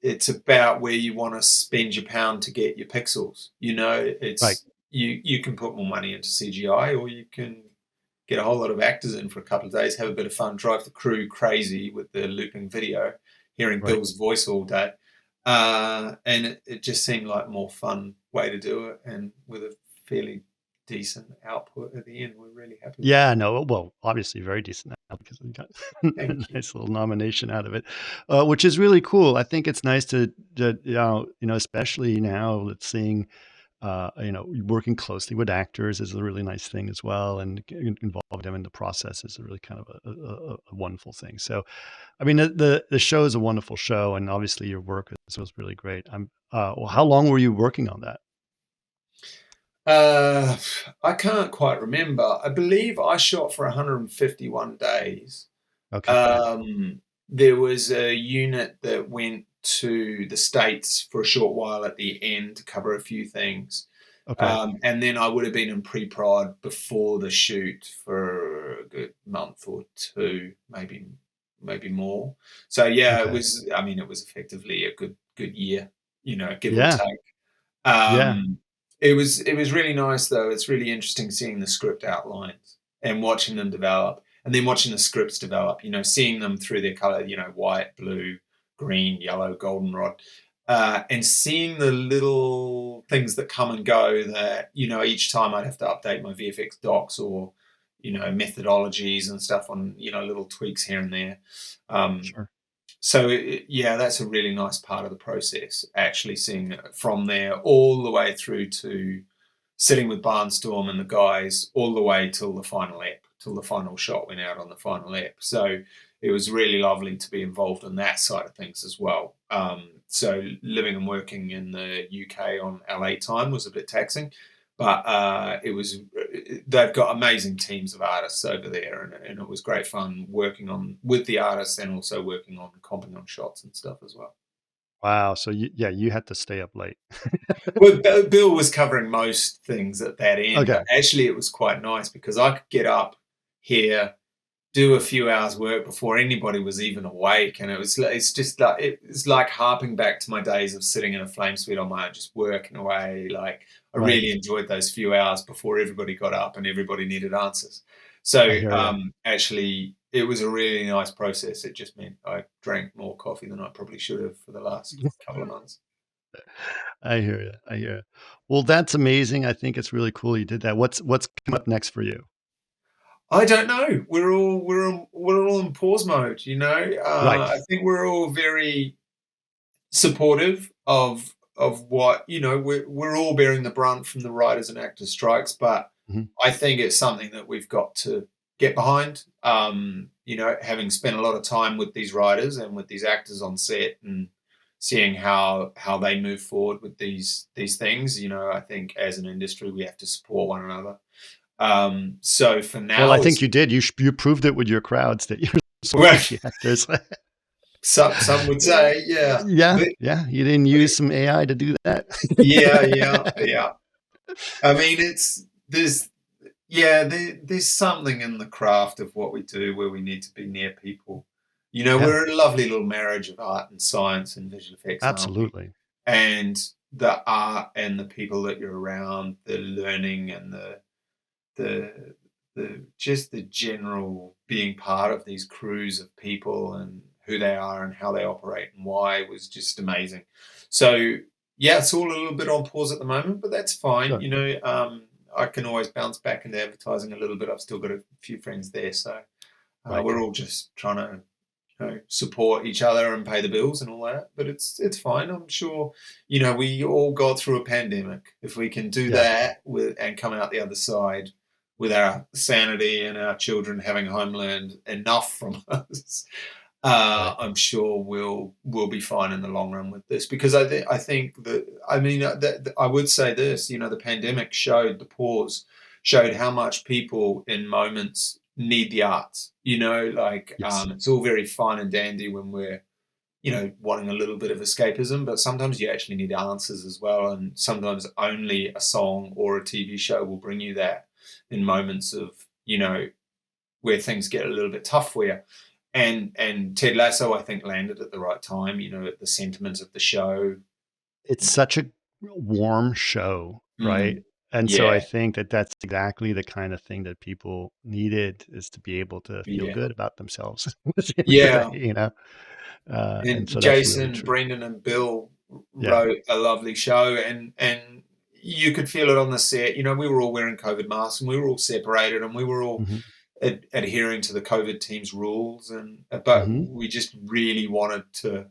it's about where you want to spend your pound to get your pixels. Right. It's you can put more money into CGI, or you can get a whole lot of actors in for a couple of days, have a bit of fun, drive the crew crazy with the looping video, hearing Right. Bill's voice all day. And it just seemed like a more fun way to do it, and with a fairly decent output at the end. We're really happy with Yeah, no, well, obviously very decent now because we got it. a Thank you. nice little nomination out of it, which is really cool. I think it's nice to especially now that seeing, working closely with actors is a really nice thing as well, and involve them in the process is a really kind of a wonderful thing. So, I mean, the show is a wonderful show, and obviously your work was really great. Well, how long were you working on that? Uh, I can't quite remember. I believe I shot for 151 days. Okay. There was a unit that went to the States for a short while at the end to cover a few things. Okay. And then I would have been in pre-prod before the shoot for a good month or two, maybe more. So yeah, Okay. it was effectively a good year, give or Yeah. take. Yeah. It was really nice though. It's really interesting seeing the script outlines and watching them develop, and then watching the scripts develop. Seeing them through their color. White, blue, green, yellow, goldenrod, and seeing the little things that come and go. That each time I'd have to update my VFX docs or methodologies and stuff on little tweaks here and there. Um, Sure. so yeah, that's a really nice part of the process, actually seeing it from there all the way through to sitting with Barnstorm and the guys all the way till the final ep, till the final shot went out on the final ep. So it was really lovely to be involved in that side of things as well. So living and working in the UK on LA time was a bit taxing, but they've got amazing teams of artists over there, and it was great fun working on with the artists and also working on comping on shots and stuff as well. Wow. So you had to stay up late. Well, Bill was covering most things at that end, Okay. but actually it was quite nice because I could get up here, do a few hours work before anybody was even awake, and it's just like it's like harping back to my days of sitting in a flame suite on my own, just working away. Like I Right. really enjoyed those few hours before everybody got up and everybody needed answers. So I hear you. actually, it was a really nice process. It just meant I drank more coffee than I probably should have for the last couple of months. I hear you. I hear you. Well, that's amazing. I think it's really cool you did that. What's come up next for you? I don't know. We're all in pause mode, you know. Right. I think we're all very supportive of what, you know, we're all bearing the brunt from the writers and actors strikes, but Mhm. I think it's something that we've got to get behind. You know, having spent a lot of time with these writers and with these actors on set and seeing how they move forward with these things, you know, I think as an industry we have to support one another. So for Well, I now, think it's you did. You proved it with your crowds that you're well, supporting the actors. some would say, yeah, Yeah, but yeah. You didn't use some AI to do that. yeah, yeah, yeah. I mean, there's something in the craft of what we do where we need to be near people. You know, Yeah, we're a lovely little marriage of art and science and visual effects, aren't we? absolutely. And the art and the people that you're around, the learning and the just the general being part of these crews of people and who they are and how they operate and why was just amazing. So yeah, it's all a little bit on pause at the moment, but that's fine. Sure. You know, I can always bounce back into advertising a little bit. I've still got a few friends there, so Right. we're all just trying to, you know, support each other and pay the bills and all that. But it's fine. I'm sure, you know, we all got through a pandemic. If we can do Yeah. that with and come out the other side with our sanity and our children having homeland enough from us, Right. I'm sure we'll be fine in the long run with this. Because I think that, I mean, I would say this. You know, the pandemic showed the pause, showed how much people in moments need the arts. You know, like Yes. it's all very fine and dandy when we're, you know, wanting a little bit of escapism, but sometimes you actually need answers as well. And sometimes only a song or a TV show will bring you that in moments of, you know, where things get a little bit tough for you. And Ted Lasso, I think, landed at the right time. You know, the sentiment of the show. It's such a warm show, right? Mm, And so I yeah, think that that's exactly the kind of thing that people needed is to be able to feel yeah, good about themselves at the end of the day, yeah. you know? And so And that's really Jason, true. Brendan, and Bill Yeah. wrote a lovely show, and you could feel it on the set. You know, we were all wearing COVID masks, and we were all separated, and we were all Mhm. adhering to the COVID team's rules, and but Mhm. we just really wanted to,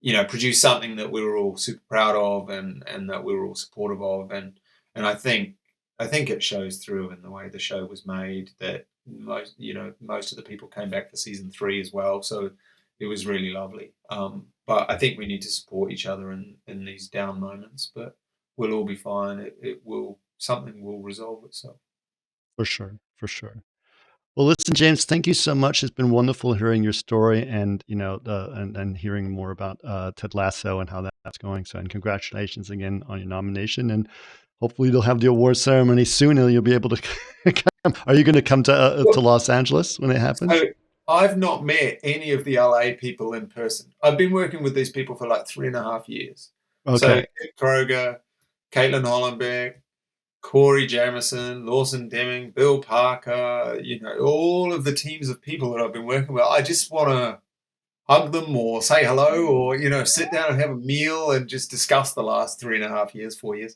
you know, produce something that we were all super proud of and that we were all supportive of. And I think it shows through in the way the show was made that most of the people came back for season 3 as well. So it was really lovely. But I think we need to support each other in these down moments, but we'll all be fine. It will something will resolve itself. For sure. For sure. Well, listen, James, thank you so much. It's been wonderful hearing your story and, and hearing more about Ted Lasso and how that's going. So, and congratulations again on your nomination. And hopefully you'll have the award ceremony soon and you'll be able to come. Are you going to come to Los Angeles when it happens? So I've not met any of the LA people in person. I've been working with these people for like 3.5 years. So Okay. Ed Kroger, Caitlin Hollenbeck, Corey Jamison, Lawson Deming, Bill Parker, you know, all of the teams of people that I've been working with. I just want to hug them or say hello or, you know, sit down and have a meal and just discuss the last 3.5 years, 4 years.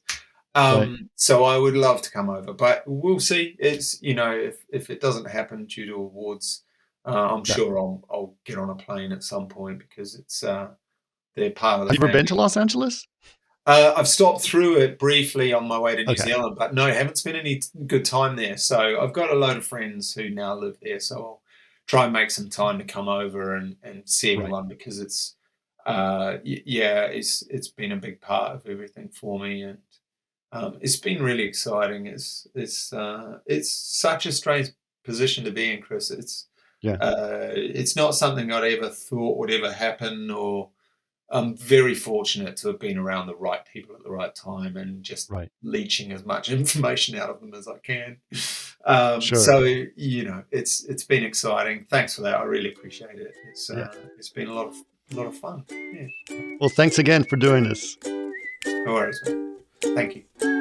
Right. So I would love to come over, but we'll see. It's, you know, if it doesn't happen due to awards, I'm Yeah. sure I'll get on a plane at some point because it's they're part of the Have you ever been family. to Los Angeles? I've stopped through it briefly on my way to New Okay. Zealand, but no, haven't spent any good time there. So I've got a load of friends who now live there, so I'll try and make some time to come over and see Right. everyone because it's yeah, it's been a big part of everything for me, and it's been really exciting. It's such a strange position to be in, Chris. Yeah. It's not something I'd ever thought would ever happen, or I'm very fortunate to have been around the right people at the right time and just Right. leeching as much information out of them as I can. Sure. So you know, it's been exciting. Thanks for that. I really appreciate it. Yeah. It's been a lot of fun. Yeah, Well, thanks again for doing this. no worries, man. Thank you.